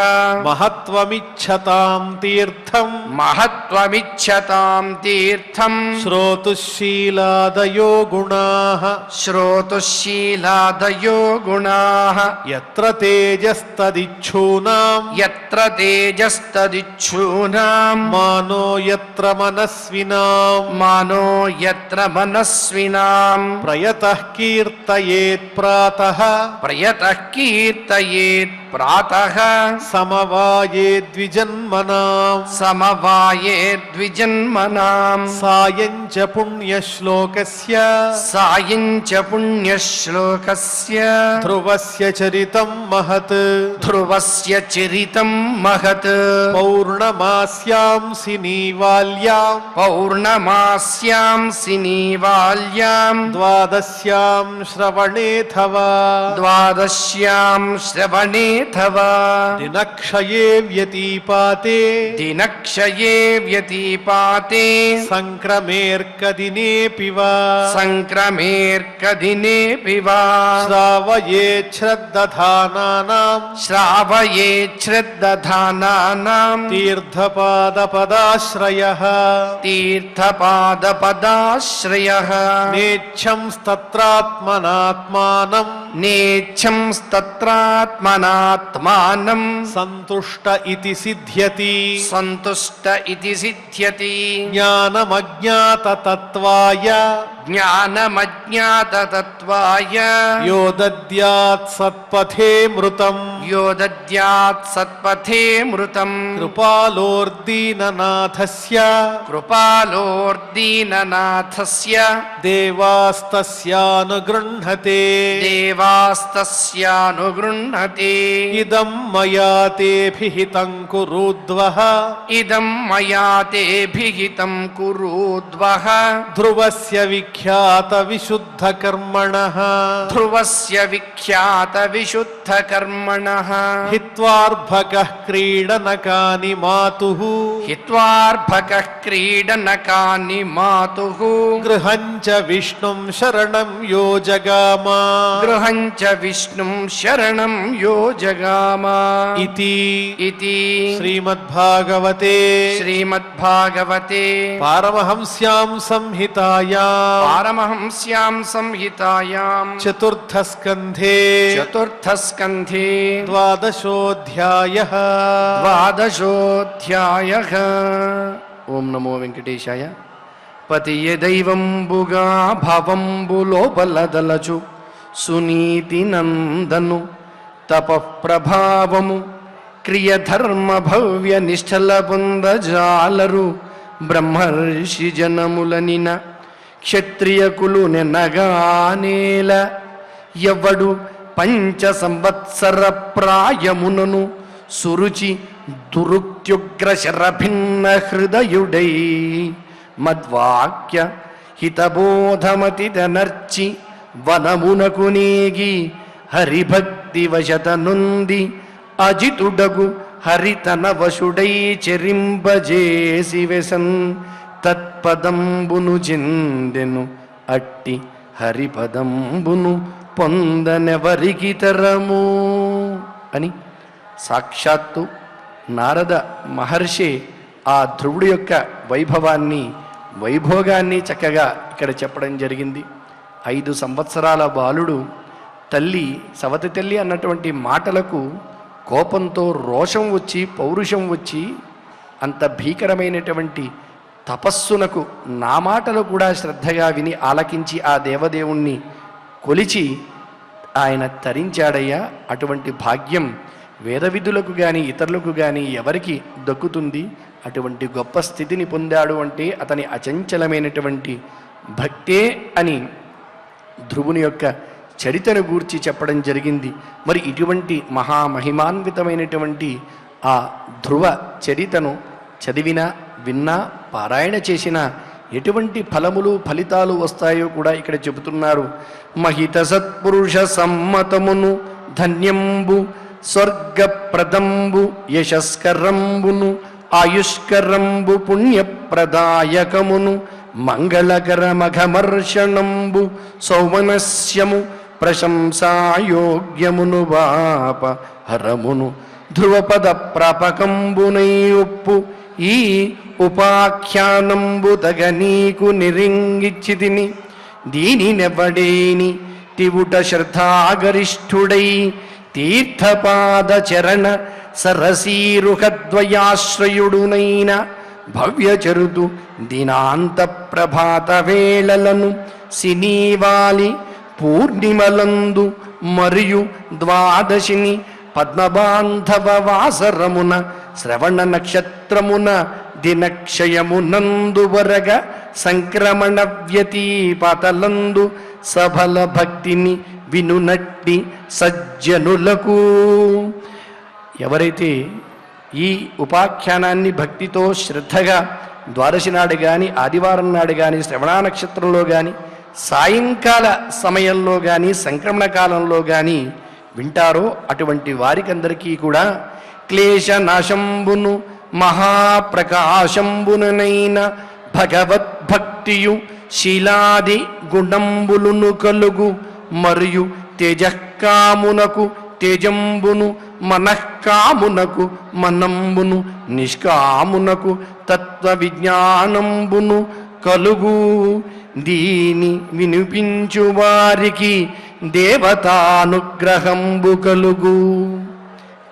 మహత్వమిచ్చతాం తీర్థం మహత్వమిచ్చతాం తీర్థం శ్రోతుశీలాదయో గుణాః శ్రోతుశీలాదయో గుణాః యత్ర తేజస్తదిచ్ఛూనాం యత్ర తేజస్తదిచ్ఛూనాం మానో యత్ర మనస్వినాం మానో యత్ర మనస్వినాం ప్రయతః కీర్తయేత్ ప్రాతః ప్రయతః కీర్తయేత్ ప్రాతః సమవాయే ద్విజన్మనాం సమవాయే ద్విజన్మనాం సాయం చ పుణ్యశ్లోకస్య సాయం చ పుణ్యశ్లోకస్య ధ్రువస్య చరితం మహత్ ధ్రువస్య చరితం మహత్ పౌర్ణమాస్యాం సినీవాల్యాం పౌర్ణమాస్యాం సినీవాల్యాం ద్వాదశ్యాం శ్రవణేథవా ద్వాదశ్యాం శ్రవణేథవా దినక్షయే వ్యతీపాతే దినక్షయే వ్యతీపాతే సంక్రమేర్కదినేపి వా సంక్రమేర్కదినేపి వా శ్రావయేచ్ఛ్రద్దధానానాం శ్రావయేచ్ఛ్రద్దధానానాం తీర్థపాదపదాశ్రయః తీర్థపాదపదాశ్రయః నేచ్ఛం తత్రాత్మనాత్మానం నేచ్ఛం తత్రాత్మనాత్మానం సంతుష్ట ఇతి సిద్ధ్యతి సంతుష్ట ఇతి సిద్ధ్యతి జ్ఞానమజ్ఞాత తత్వాయ జ్ఞానమజ్ఞాత తత్వాయ యో దద్యాత్ సత్పథే మృతం యో దద్యాత్ సత్పథే మృతం కృపాలోర్దీననాథస్య కృపాలోర్దీననాథస్య దేవాస్తస్యానుగృహ్ణతే దేవాస్తస్యానుగృహ్ణతే ఇదం మయా తేభిహితం కురుద్వః ఇదం మయా తేభిహితం కురుద్వః ధ్రువస్య విఖ్యాత విశుద్ధ కర్మణః ధ్రువస్య విఖ్యాత విశుద్ధ కర్మణః హిత్వార్భకః క్రీడనకాని మాతుః హిత్వార్భకః క్రీడనకాని మాతుః గృహం చ విష్ణుం శరణం యో జగామ గృహం చ విష్ణుం శరణం యో జగామ ఇతి ఇతి శ్రీమద్భాగవతే శ్రీమద్భాగవతే పారమహంస్యాం సంహితాయాం పారమహంస్యాం సంహితాయాం చతుర్థస్కంధే చతుర్థస్కంధే ద్వాదశోऽధ్యాయః ద్వాదశోऽధ్యాయః. ఓం నమో వెంకటేశాయ. పతియ దైవంబుగా భవంబులోపలదలచు సునీతి నందను తపఃప్రభావము క్రియధర్మ భవ్య నిష్ఠల పొందజాలరు బ్రహ్మర్షి జనములనిన క్షత్రియకులు నెనగానేల ఎవ్వడు పంచ సంవత్సర ప్రాయమునను సురుచి దురుక్త్యుగ్ర శరభిన్న హృదయుడై మద్వాక్య హితబోధమతిదనర్చి వనమునకు నేగి హరిభక్తి వశతనుంది అజితుడగు హరితన వశుడై చెరింపజేసి వెసన్ తత్పదంబును చిందెను అట్టి హరిపదంబును పొందనెవరికి తరము అని సాక్షాత్తు నారద మహర్షి ఆ ధ్రువుడి యొక్క వైభవాన్ని వైభోగాన్ని చక్కగా ఇక్కడ చెప్పడం జరిగింది. 5 సంవత్సరాల బాలుడు తల్లి సవతి తల్లి అన్నటువంటి మాటలకు కోపంతో రోషం వచ్చి పౌరుషం వచ్చి అంత భీకరమైనటువంటి తపస్సునకు నా మాటలు కూడా శ్రద్ధగా విని ఆలకించి ఆ దేవదేవుణ్ణి కొలిచి ఆయన తరించాడయ్యా. అటువంటి భాగ్యం వేదవిధులకు కానీ ఇతరులకు కానీ ఎవరికి దక్కుతుంది? అటువంటి గొప్ప స్థితిని పొందాడు అంటే అతని అచంచలమైనటువంటి భక్తే అని ధ్రువుని యొక్క చరితను గూర్చి చెప్పడం జరిగింది. మరి ఇటువంటి మహామహిమాన్వితమైనటువంటి ఆ ధ్రువ చరితను చదివినా విన్నా పారాయణ చేసినా ఎటువంటి ఫలములు ఫలితాలు వస్తాయో కూడా ఇక్కడ చెబుతున్నారు. మహిత సత్పురుష సమ్మతమును ధన్యంబు స్వర్గప్రదంబు యశస్కరంబును ఆయుష్కరంబు పుణ్యప్రదాయకమును మంగళకరమఘమర్షణంబు సౌమనస్యము ప్రశంసాయోగ్యమును వాప హరమును ధ్రువపద ప్రాపకంబునై ఉప్పు ఈ ఉపాఖ్యానంబు తగ నీకు నిరింగిచ్చితిని దీనినెవడేని తివుట శ్రద్ధాగరిష్ఠుడై తీర్థపాద చరణ సరసీరుహద్వయాశ్రయుడునైన భవ్యచరుదు దినాంత ప్రభాత వేళలను సినీవాలి పూర్ణిమలందు మరియు ద్వాదశిని పద్మబాంధవ వాసరమున శ్రవణ నక్షత్రమున దినక్షయమునందు వరగ సంక్రమణ వ్యతీపతలందు సఫల భక్తిని వినునట్టి సజ్జనులకు ఎవరైతే ఈ ఉపాఖ్యానాన్ని భక్తితో శ్రద్ధగా ద్వాదశి నాడు కానీ ఆదివారం నాడు కానీ శ్రవణ నక్షత్రంలో కానీ సాయంకాల సమయంలో కానీ సంక్రమణ కాలంలో కానీ వింటారో అటువంటి వారికందరికీ కూడా క్లేశనాశంబును మహాప్రకాశంబుననైన భగవద్భక్తియు శీలాది గుణంబులును కలుగు మరియు తేజకామునకు తేజంబును మనఃకామునకు మనంబును నిష్కామునకు తత్వ విజ్ఞానంబును కలుగు దీని వినిపించు వారికి దేవతానుగ్రహంబు కలుగు.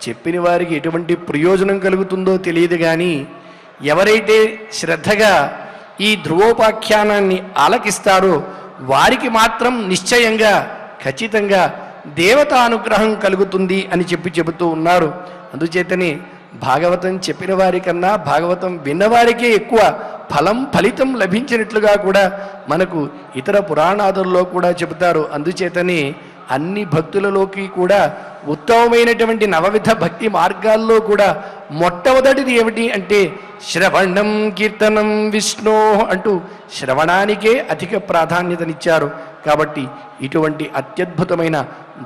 చెప్పిన వారికి ఎటువంటి ప్రయోజనం కలుగుతుందో తెలియదు కానీ ఎవరైతే శ్రద్ధగా ఈ ధ్రువోపాఖ్యానాన్ని ఆలకిస్తారో వారికి మాత్రం నిశ్చయంగా ఖచ్చితంగా దేవతానుగ్రహం కలుగుతుంది అని చెబుతూ ఉన్నారు. అందుచేతనే భాగవతం చెప్పిన వారికన్నా భాగవతం విన్నవారికే ఎక్కువ ఫలితం లభించినట్లుగా కూడా మనకు ఇతర పురాణాదుల్లో కూడా చెబుతారు. అందుచేతనే అన్ని భక్తులలోకి కూడా ఉత్తమమైనటువంటి నవవిధ భక్తి మార్గాల్లో కూడా మొట్టమొదటిది ఏమిటి అంటే శ్రవణం కీర్తనం విష్ణో అంటూ శ్రవణానికే అధిక ప్రాధాన్యతనిచ్చారు. కాబట్టి ఇటువంటి అత్యద్భుతమైన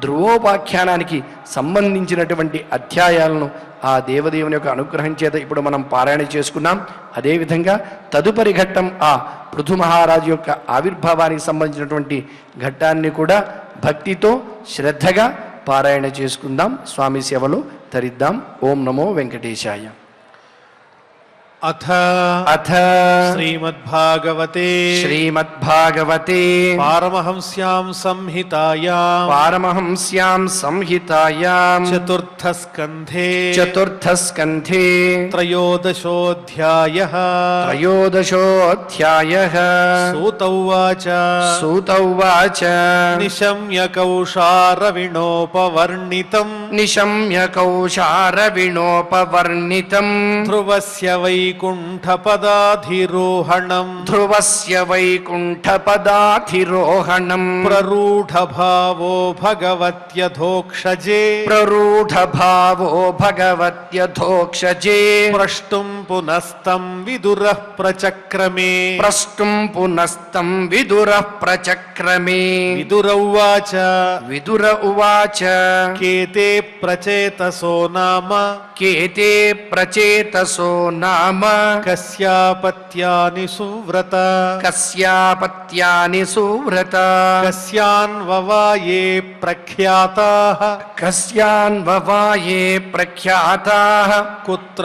ధ్రువోపాఖ్యానానికి సంబంధించినటువంటి అధ్యాయాలను ఆ దేవదేవుని యొక్క అనుగ్రహం చేత ఇప్పుడు మనం పారాయణ చేసుకున్నాం. అదేవిధంగా తదుపరి ఘట్టం ఆ పృథు మహారాజు యొక్క ఆవిర్భావానికి సంబంధించినటువంటి ఘట్టాన్ని కూడా భక్తితో శ్రద్ధగా పారాయణ చేసుకుందాం. స్వామి సేవలో తరిద్దాం. ఓం నమో వెంకటేశాయ. అథ శ్రీమద్భాగవతే పారమహంస్యాం సంహితాయాం చతుర్థస్కంధే త్రయోదశోऽధ్యాయః సూత ఉవాచ నిశమ్య కౌశారవిణోపవర్ణితం ధ్రువస్య వైకుంఠపదాధిరోహణం ప్రరూఢభావో భగవత్యధోక్షజే ప్రష్టుం పునస్తం విదురః ప్రచక్రమే విదుర ఉవాచ కేతే ప్రచేతసో నామ కస్యాపత్యాని సువ్రత కస్యాన్వవాయే ప్రఖ్యాతాః కుత్ర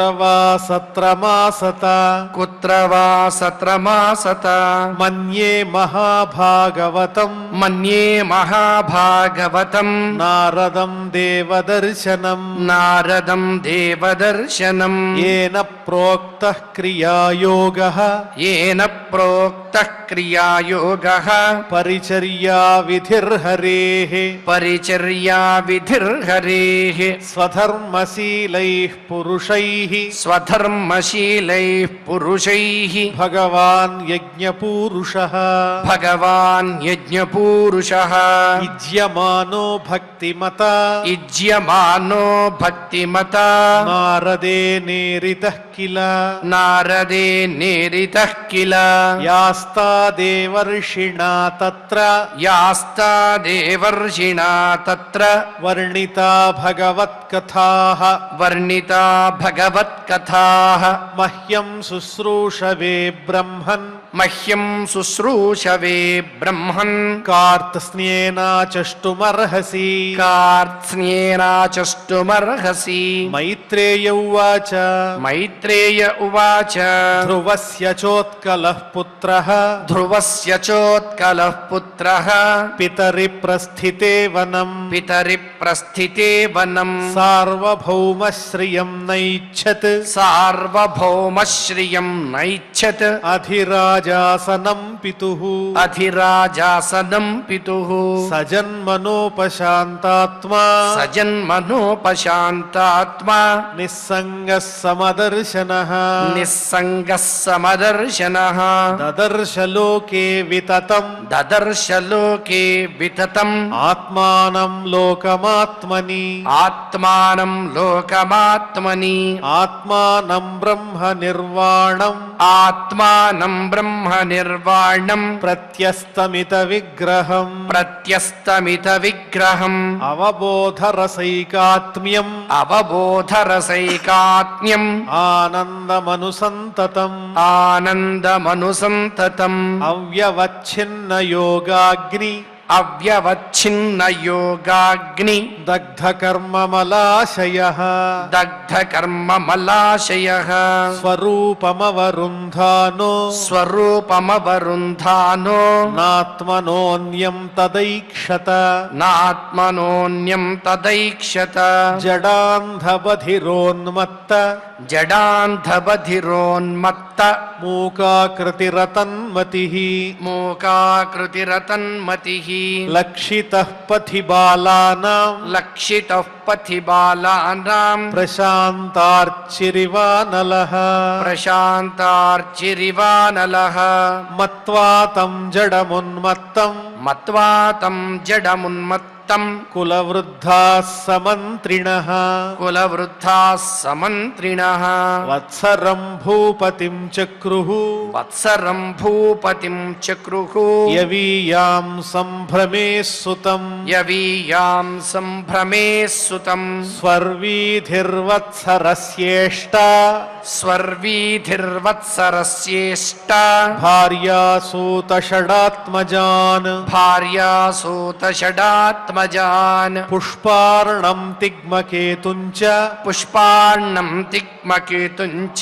వా సత్రమాసత మన్యే మహాభాగవతం నారదం దేవదర్శనం येन प्रोक्तः क्रियायोगः परिचर्या विधिर्हरेः स्वधर्मशीलैः पुरुषैः भगवान् यज्ञपूरुषः इज्यमानो भक्तिमता नारदे नेरितः किल यास्ता देवर्षिणा तत्र वर्णिता भगवत्कथाः मह्यं शुश्रूषवे ब्रह्मन् कार्त्स्न्येनाचष्टुमर्हसि मैत्रेय उवाच ध्रुवस्य चोत्कलः पुत्रः पितरिप्रस्थिते वनं सार्वभौमश्रियं नैच्छत् अधिराजासनं पितुः सजन्मनोपशान्तात्मा निस्सङ्गः समदर्शनः ददर्श लोके विततम् आत्मानं लोकमात्मनि आत्मानं ब्रह्म निर्वाणं प्रत्यस्तमित विग्रहम् अवबोधरसैकात्म्यम् आनन्दमनुसन्ततम् अव्यवच्छिन्न योगाग्नि అవ్యవచ్ఛిన్న యోగాగ్ని దగ్ధకర్మమలాశయః దగ్ధకర్మమలాశయః స్వరూపమవరుంధానో స్వరూపమవరుంధానో నాత్మనోన్యం తదైక్షత నాత్మనోన్యం తదైక్షత జడాంధబధిరోన్మత్త జడాంధబధిరోన్మత్త మూకాకృతిరతన్మతిః మూకాకృతిరతన్మతిః లక్షితః పథి బాలానాం లక్షితః పథి బాలానాం ప్రశాంతార్చిరివానలః ప్రశాంతార్చిరివానలః మత్వా తం జడమున్మత్తం మత్వా తం జడమున్మత్తం కులవృద్ధాः సమంత్రిణః కులవృద్ధాः సమన్త్రిణః వత్సరం భూపతిం చక్రుః వత్సరం భూపతిం చక్రుః యవీయాం సంభ్రమే సుతం యవీయాం సంభ్రమే సుతం స్వర్వీధిర్వత్సరస్యేష్ట స్వర్వీధిర్వత్సరస్యేష్ట భార్యాసూతషడాత్మజాన్ భార్యాసూతషడాత్మజాన్ పుష్పార్ణం తిగ్మకేతుంచ పుష్పార్ణం తిగ్మకేతుంచ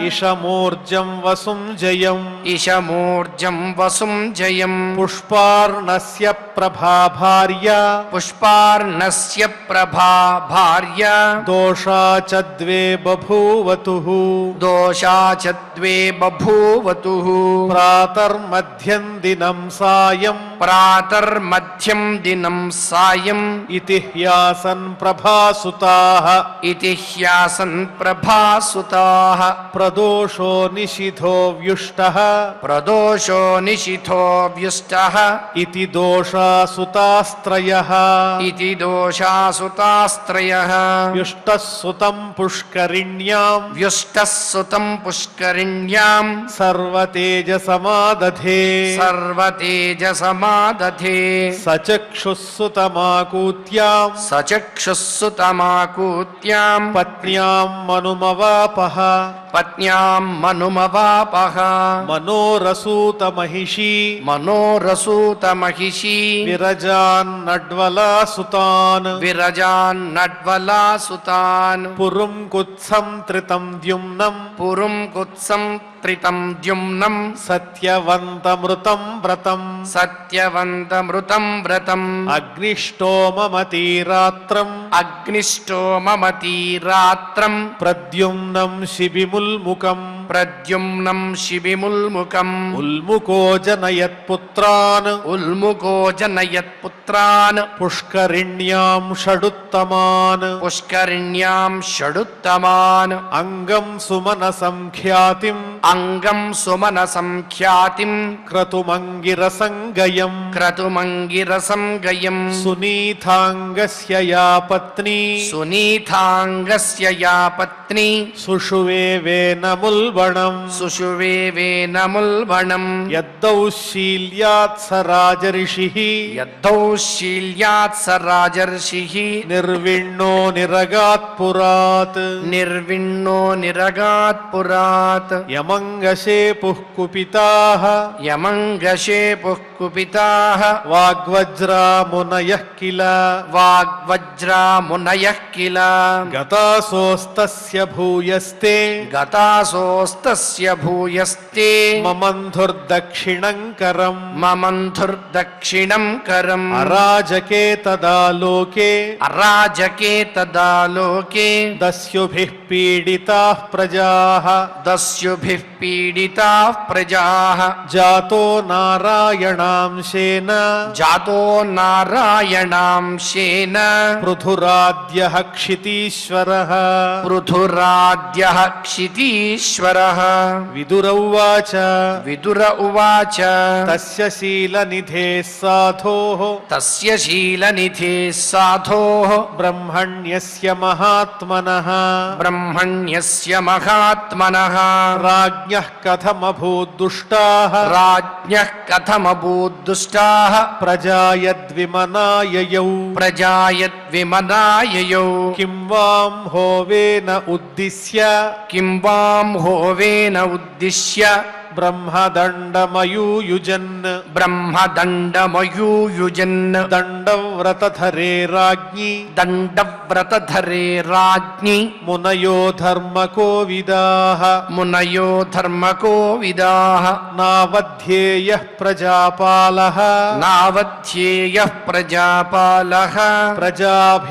ఇషమూర్జం వసుం జయం ఇషమూర్జం వసుం జయం పుష్పార్ణస్య ప్రభా భార్య పుష్పార్ణస్య ప్రభా భార్య దోషా చ ద్వే బభూవతుః దోషా చ ద్వే బభూవతుః ప్రాతర్మధ్యం దినం సాయం ప్రాతర్మధ్యం దినం సాయం ఇతి హ్యాసన్ ప్రభాసుతాః ఇతి హ్యాసన్ ప్రభాసుతాః ప్రదోషో నిశిథో వ్యుష్టః ప్రదోషో నిశిథో వ్యుష్టః ఇతి దోషాసుతాస్త్రయః ఇతి దోషాసుతాస్త్రయః వ్యుష్టః సుతం పుష్కరిణ్యాం వ్యుష్టः సుతం పుష్కరిణ్యాం సర్వతేజసమాదధే సర్వతేజసమాదధే సచక్షుః సుతమాకూత్యాం సచక్షుస్సుతమాకూత్యాం పత్న్యాం మనుమవాపః పత్న్యాం మనుమవాపః మనోరసూత మహిషీ మనోరసూత మహిషీ విరజాన్నడ్వలాసుతాన్ విరజాన్నడ్వలాసుతాన్ పురుం కుత్సం త్రితం ద్యుమ్నం పురుం కుత్సం త్రితం ద్యుమ్నం సత్యవంతమృతం వ్రతం సత్యవంతమృతం వ్రతం అగ్నిష్టోమమతీరాత్రం అగ్నిష్టోమమతీరాత్రం ప్రద్యుమ్నం శిబిముల్ముఖం ప్రద్యుమ్నం శిబిముల్ముఖం ఉల్ముకో జనయత్పుత్రాన్ ఉల్ముకో జనయత్పుత్రాన్ పుష్కరిణ్యాం షడుత్తమాన్ పుష్కరిణ్యాం షడుత్తమాన్ అంగం సుమనసం ఖ్యాతిం అంగం సుమనసం ఖ్యాతిం క్రతుమంగిరసంగయం క్రతుమంగిరసం గయం సునీతాంగస్య యా పత్ని సునీతాంగస్య యా పత్ని సుషువే వేనముల్బణం సుషువే వేనముల్బణం యద్దౌశీల్యాత్ స రాజర్షిః యద్దౌశీల్యాత్ స రాజర్షిః నిర్విణ్ణో నిరగాత్ పురాత్ నిర్విణ్ణో నిరగాత్ పురాత్ యమంగశేపుః కుపితాః యమంగశేపుః కుపితాః వాగ్వజ్రామునయః కిల వాగ్వజ్రామునయః కిల గతాసోస్తస్య భూయస్తే గతాసోస్తస్య భూయస్తే మమంధుర్దక్షిణం కరం మమంధుర్దక్షిణం కరం అరాజకే తదా లోకే అరాజకే తదా లోకే దస్యుభిః పీడితాః ప్రజాః దస్యుభిః పీడితాః ప్రజాః జాతో నారాయణాంశేన జాతో నారాయణాంశేన పృథురాద్యః క్షితీశ్వరः పృథురాద్యః క్షితీశ్వరः విదురౌవాచ విదుర ఉవాచ తస్య శీలనిధేః సాధోః తస్య శీలనిధే సాధోః బ్రహ్మణ్యస్య మహాత్మనః బ్రహ్మణ్యస్య మహాత్మనః రాజ్ఞః కథమభూద్దుష్టాః రాజ్ఞః కథమభూద్దుష్టాః ప్రజాయద్విమనాయయౌ ప్రజాయద్విమనాయయౌ కిం వాం హోవేన ఉద్దిశ్య కిం వాం హోవేన ఉద్దిశ్య బ్రహ్మదండమయూయుజన్ బ్రహ్మదండమయూయుజన్ దండవ్రతధరే రాజ్ఞి దండవ్రతధరే రాజ్ఞి మునయో ధర్మకోవిదాః మునయో ధర్మకోవిదాః నావధ్యేయః ప్రజాపాలః నావధ్యేయః ప్రజాపాలః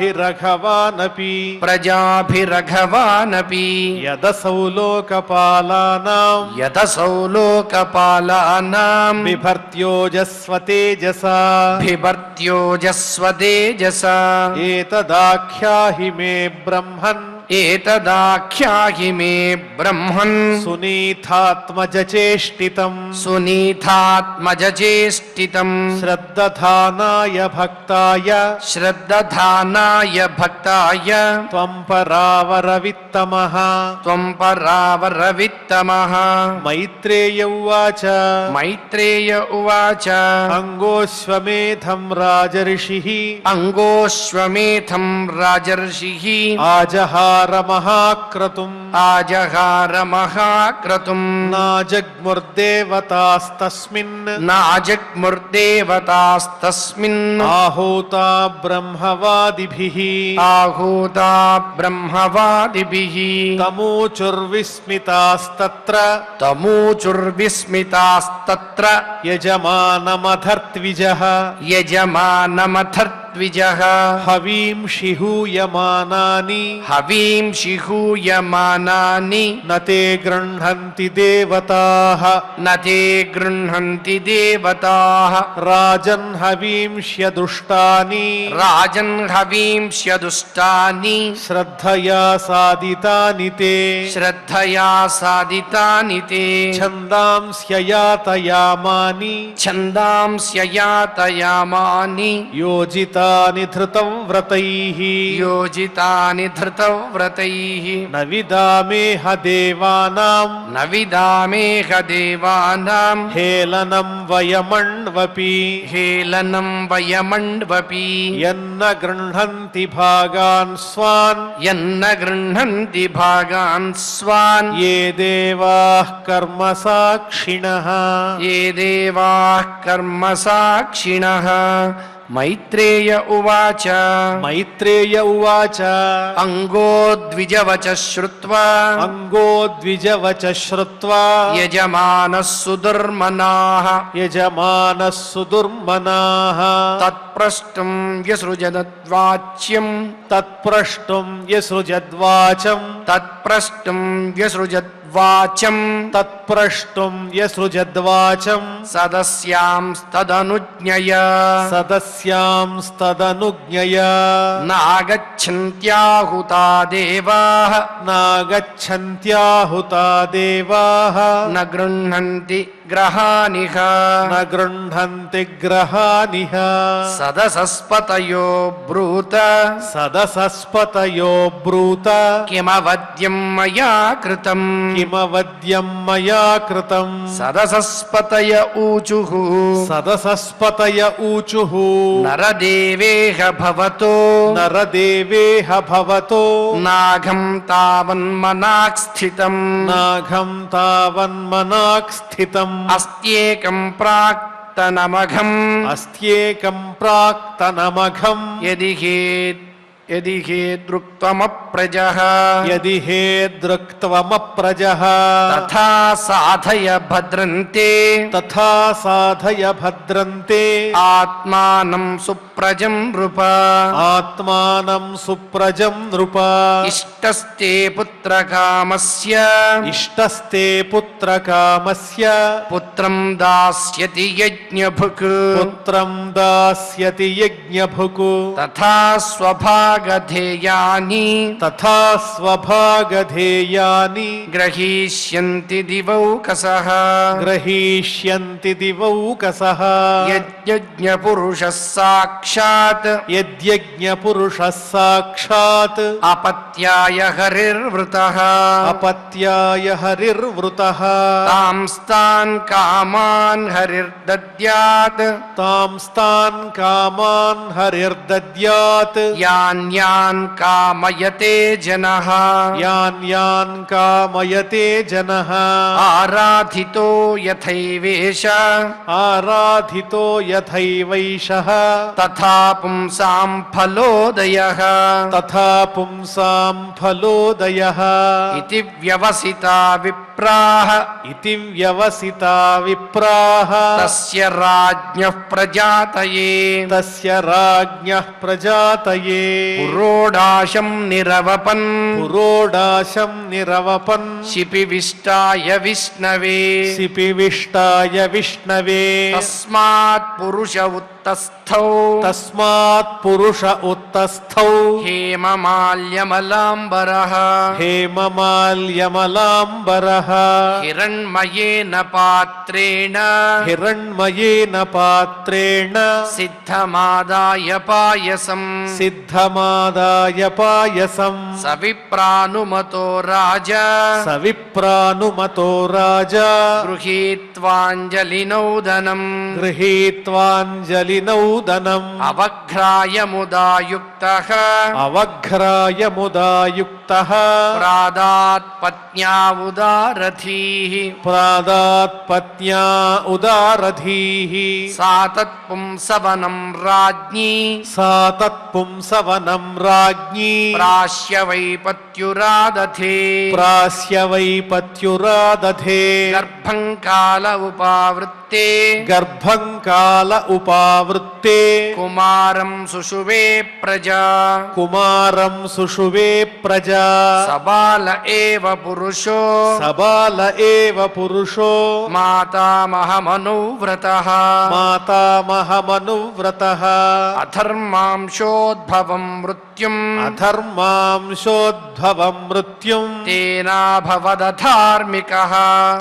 ప్రజాభిరఘవానపి ప్రజాభిరఘవానపి యదసౌ లోకపాలానాం యతసౌ లోకపాలానాం బిభర్త్యోజస్వతేజసా బిభర్త్యోజస్వతేజసా ఏతదాఖ్యాహి మే బ్రహ్మన్ ఏతదాఖ్యాహి మే బ్రహ్మన్ సునీతాత్మజచేష్టితం సునీతాత్మజచేష్టితం శ్రద్ధధానాయ భక్తాయ శ్రద్ధధానాయ భక్తాయ త్వం పరావరవిత్తమః త్వం పరావరవిత్తమః మైత్రేయ ఉవాచ మైత్రేయ ఉవాచ అంగోశ్వమేధం రాజర్షిః అంగోశ్వమేధం రాజర్షిః ఆజహార మహాక్రతుం ఆజహార మహాక్రతుం నాజగ్ముర్దేవతాస్తస్మిన్ నాజగ్ముర్దేవతాస్తస్మిన్ ఆహూతా బ్రహ్మవాదిభిః ఆహూతా బ్రహ్మవాదిభిః తమూచుర్విస్మితాస్తత్ర తమూచుర్విస్మితాస్తత్ర యజమానమధర్త్విజః యజమానమథర్ద్విజః హవీంషి హూయమానాని హవీంషి హూయమానాని నతే గృహంతి దేవతాః నతే గృహంతి దేవతాః రాజన్ హవీంష్యదుష్టాని రాజన్ హవీంష్యదుష్టాని శ్రద్ధయా సాదితాని తే శ్రద్ధయా సాదితాని తే ఛందాంస్యయాతయామాని ఛందాంస్యయాతయామాని యోజితాని ధృతం వ్రతైః యోజితాని ధృతవ్రతైః న విదామేహ దేవానాం న విదామేహ దేవానాం హేళనం వయమణ్వపి హేళనం వయమణ్వపి యన్న గృహంతి భాగాన్ స్వాన్ యన్న గృహంతి భాగాన్ స్వాన్ ఏ దేవాః కర్మ సాక్షిణః ఏ దేవాః కర్మ సాక్షిణః మైత్రేయ ఉవాచ మైత్రేయ ఉవాచ అంగో ద్విజవచ శ్రుత్వా అంగో ద్విజవచ శ్రుత్వా యజమానః సుదుర్మనాః యజమానः సుదుర్మనాః తత్ప్రష్టుం వ్యసృజద్వాచ్యం తత్ప్రష్టుం యసృజద్వాచం తత్ప్రష్టుం వ్యసృజద్వాచం తత్ప్రష్టుం యసృజద్వాచం సదస్యాంస్తదనుజ్ఞయా సదస్యాంస్తదనుజ్ఞయా నాగచ్చంత్యాహుతా దేవాః నాగచ్చంత్యాహుతా దేవాః న గృహ్ణంతి గ్రహానిహ న గృహంతి గ్రహానిహ సదసస్పతయో బ్రూత సదసస్పతయో బ్రూత కిమవద్యం మయా కృతం కిమవద్యం మయా కృతం సదసస్పతయ ఊచుః సదసస్పతయ ఊచుః నరదేవేహ భవతో నరదేవేహ భవతో నాఘం తావన్మనాక్ స్థితం నాఘం తావన్మనాక్ స్థితం అస్త్యేకం ప్రాక్తనమఘం అస్త్యేకం ప్రాక్తనమఘం యది హేదృక్త్వమప్రజః యది హేదృక్త్వమప్రజః తథా సాధయ భద్రంతే తథా సాధయ భద్రంతే ఆత్మానం సుప్రజం నృప ఆత్మానం సుప్రజం నృప ఇష్టస్తే పుత్రకామస్య ఇష్టస్తే పుత్రకామస్య పుత్రం దాస్యతి యజ్ఞభుక్ పుత్రం దాస్యతి యజ్ఞభుక్ తథా స్వభాగధేయాని తథా స్వభాగధేయాని గ్రహీష్యంతి దివౌకసః గ్రహీష్యంతి దివౌకసః యజ్ఞపురుషः సాక్షాత్ యజ్ఞపురుషः సాక్షాత్ అపత్యాయ హరిర్వృతః అపత్యాయ హరిర్వృతః తాంస్తాన్ కామాన్ హరిర్దద్యాత్ తాంస్తాన్ కామాన్ హరిర్దద్యాత్ యాన్ యాన్ కామయతే జనః యాన్ కామయతే జనః ఆరాధితో యథైవేష ఆరాధితో యథైవైషః తథా పుంసాం ఫలోదయః తథా పుంసాం ఫలోదయః ఇతి వ్యవసితా విప్రాః ఇతి వ్యవసితా విప్రాః తస్య రాజ్ఞః ప్రజాతయే తస్య రాజ్ఞః ప్రజాతయే పురోడాశం నిరవపన్ పురోడాశం నిరవపన్ శిపివిష్టాయ విష్ణవే శిపివిష్టాయ విష్ణవే తస్మాత్ పురుష ఉత్తస్థౌ తస్మాత్ పురుష ఉత్తస్థౌ హేమమాల్యమలాంబరః హేమమాల్యమలాంబరః హిరణ్మయేన పాత్రేణ హిరణ్మయేన పాత్రేణ సిద్ధమాదాయ పాయసం సిద్ధమాదాయ పాయసం సవిప్రానుమతో రాజా సవిప్రానుమతో రాజా గృహీత్వాంజలినౌదనం గృహీత్వాంజలినౌదనం అవఘ్రాయముదాయుక్తః అవఘ్రాయముదాయుక్తః ప్రాదాత్ పత్న్యా ఉదారథీః ప్రాదాత్ పత్న్యా ఉదారధీః సా తత్పుంసవనం రాజ్ఞీ సా తత్పుంసవనం రాజ్ఞీ ప్రాశ్య వైపత్యురాదధే ప్రాస్య వైపత్యురాదధే గర్భం కాల ఉపావృత్తే గర్భం కాల ఉపావృత్తే కుమారం సుషువే ప్రజా కుమారం సుషువే ప్రజా సబాల ఏవ పురుషో సబాల ఏవ పురుషో మాతామహమనువ్రతః మాతామహమనువ్రతః అధర్మాంశోద్భవం మృత్యుం అధర్మాంశోద్భవం మృత్యుం తేనాభవదధార్మికః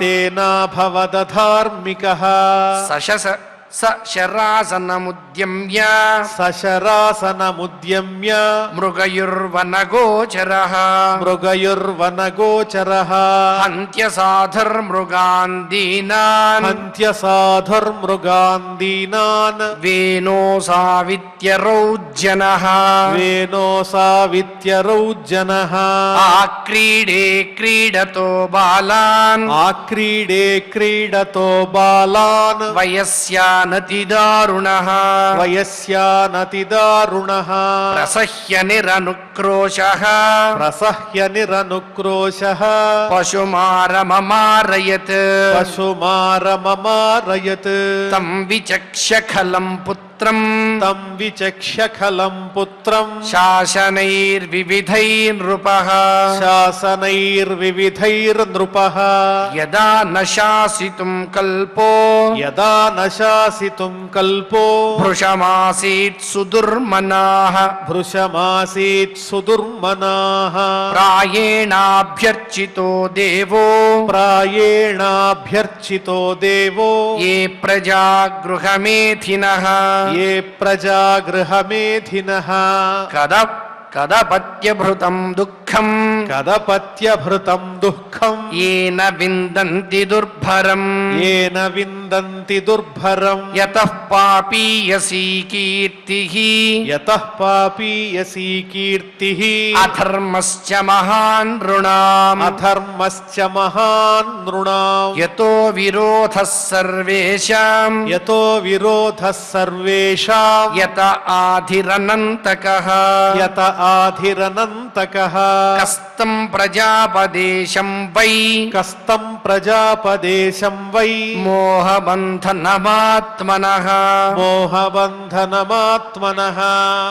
తేనాభవదధార్మికః శరాసనముద్యమ్య సశరాసనముద్యమ్య మృగయుర్వనగోచరః మృగయుర్వనగోచరః హంత్యసాధర్మృగాన్ దీనాన్ హంత్యసాధుర్మృగాన్ దీనాన్ వేనో సావిత్యరౌజ్జనః వేనో సావిత్యరౌజ్జనః ఆక్రీడే క్రీడతో బాలాన్ ఆక్రీడే క్రీడతో బాలాన్ వయస్యానతిదారుణః వయస్యానతిదారుణః ప్రసహ్య నిరనుక్రోశః ప్రసహ్య నిరనుక్రోశః పశుమారమమారయత్ పశుమారమమారయత్ తం విచక్ష్య ఖలం పుత్రం తం విచక్ష్య ఖలం పుత్రం శాసనైర్వివిధైర్నృపః శాసనైర్వివిధైర్నృపః యదా న శాసితుం కల్పో యదా న శాసితుం కల్పో భృశమాసీత్ సుదుర్మనాః భృశమాసీత్ సుదుర్మనాః ప్రాయేణాభ్యర్చితో దేవో ప్రాయేణాభ్యర్చితో దేవో ఏ ప్రజాగృహమేధినః ఏ ప్రజాగృహమేధినః కదపత్యభృతం దుఃఖం కదపత్యభృతం దుఃఖం ఏన విందంతి దుర్భరం ఏన విందంతి దుర్భరం యతః పాపీయసీ కీర్తిః యతః పాపీయసీ కీర్తిః అధర్మశ్చ మహాన్ నృణాం అధర్మశ్చ మహాన్ నృణాం యతో విరోధः సర్వేషాం యతో విరోధः సర్వేషాం యత ఆధిరనంతకః యత ఆధిరనంతకః కస్తం ప్రజాపదేశం వై కస్తం ప్రజాపదేశం వై మోహబంధనమాత్మనః మోహబంధనమాత్మనః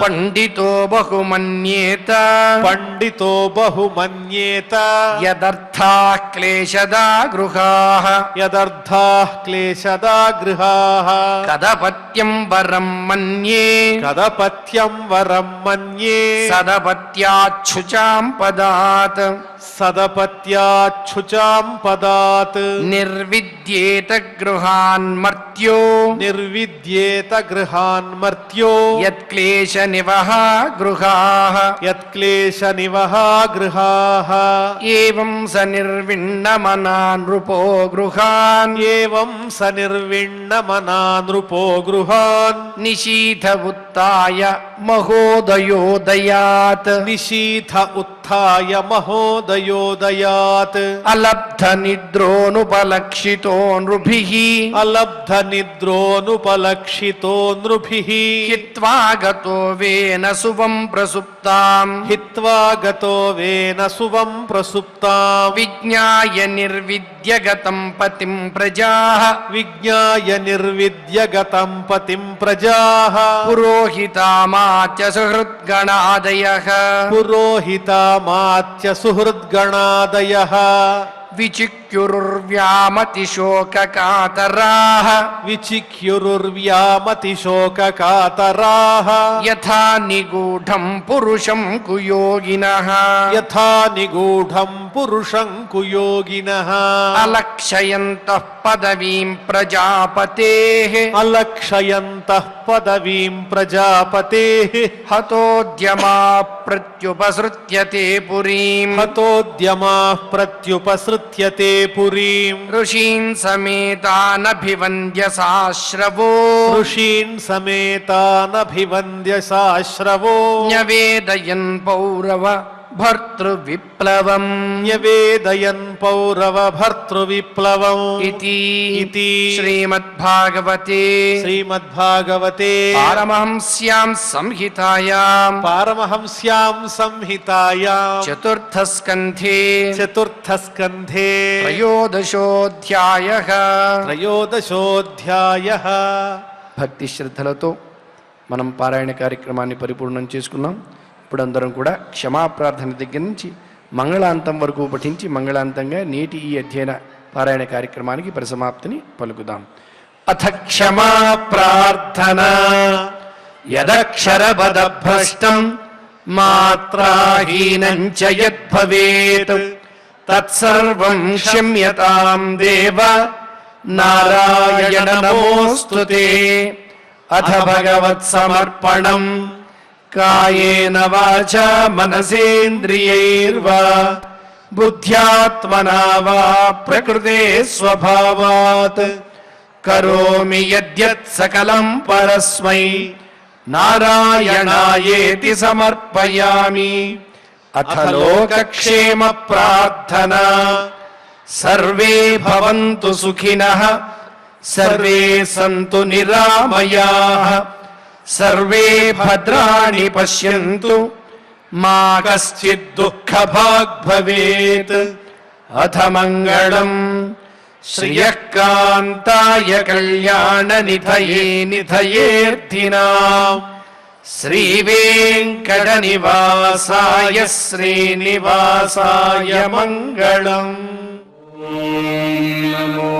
పండితో బహుమన్యేత పండితో బహుమన్యేత యదర్థాః క్లేశదా గృహాః యదర్థాః క్లేశదా గృహాః కదపత్యం వరం మన్యే కదపత్యం వరం మన్యే సదపత్యాచ్యుచాం పదాత్ సదపత్యాచ్యుచాం పదాత్ నిర్విద్యేత గృహాన్మర్త్యో నిర్విద్యేత గృహాన్మర్త్యో యత్క్లేశ నివహ గృహాః యత్క్లేశ నివహ గృహాః ఏవం స నిర్విణ్ణమనా నృపో గృహాన్ ఏవం స నిర్విణ్ణమనా నృపో గృహాన్ నిశీథ ఉత్తర उत्थाय महोदयोदयात् निशीथ उत्थाय महोदयोदयात् अलब्ध निद्रोनुपलक्षितो नृभिः अलब्ध निद्रोनुपलक्षितो नृभिः हित्वा गतो वेन सुवं प्रसुप्ताम् हित्वा गतो वेन सुवं प्रसुप्ताम् विज्ञाय निर्विद्य गतं पतिं प्रजाः विज्ञाय निर्विद्य गतं पतिं प्रजाः पुरोहितामाच्य सुहृद्गणादयः पुरोहितामाच्य सुहृद्गणादयः विचिक्युरुर्व्यामतिशोककातराः विचिक्युरुर्व्यामतिशोककातराः यथा निगूढं पुरुषं कुयोगिनः यथा निगूढं पुरुषं कुयोगिनः अलक्षयन्तः पदवीं प्रजापतेः अलक्षयन्तः पदवीं प्रजापतेः हतोद्यमा प्रत्युपसृत्यते पुरीम् हतोद्यमाः प्रत्युपसृत्यते पुरीम् ऋषीन् समेतानभिवन्द्य साश्रवो ऋषीन् समेतानभिवन्द्य साश्रवो न्यवेदयन् पौरव भर्तृविप्लवम् न्यवेदयन् पौरव भर्तृविप्लवम् इति श्रीमद्भागवते श्रीमद्भागवते पारमहंस्यां संहितायां पारमहंस्यां संहितायां चतुर्थस्कन्धे चतुर्थस्कन्धे त्रयोदशोऽध्यायः त्रयोदशोऽध्यायः భక్తి శ్రద్ధలతో మనం పారాయణ కార్యక్రమాన్ని పరిపూర్ణం చేసుకున్నాం. ఇప్పుడు అందరం కూడా క్షమాప్రార్థన దగ్గర నుంచి మంగళాంతం వరకు పఠించి మంగళాంతంగా నేటి ఈ అధ్యయన పారాయణ కార్యక్రమానికి పరిసమాప్తిని పలుకుదాం. అథ క్షమా ప్రార్థన యదక్షరపదభ్రష్టం మాత్రాహీనం చ యద్భవేత్ తత్సర్వం క్షమ్యతాం దేవ నారాయణ నమోస్తుతే. అథ భగవత్సమర్పణం కాయేన వాచా మనసేంద్రియైర్వా బుద్ధ్యాత్మనా వా ప్రకృతే స్వభావాత్ కరోమి యద్యత్ సకలం పరస్మై నారాయణాయేతి సమర్పయామి. అథ లోకక్షేమ ప్రార్థనా సర్వే భవంతు సుఖినః సర్వే సంతు నిరామయాః సర్వే భద్రాణి పశ్యంతు మా కశ్చిద్ దుఃఖభాగ్ భవేత్. అథ మంగళం శ్రియః కాంతాయ కళ్యాణ నిధయే నిధయేర్థినాం శ్రీవేంకట నివాసాయ శ్రీనివాసాయ మంగళం. నమో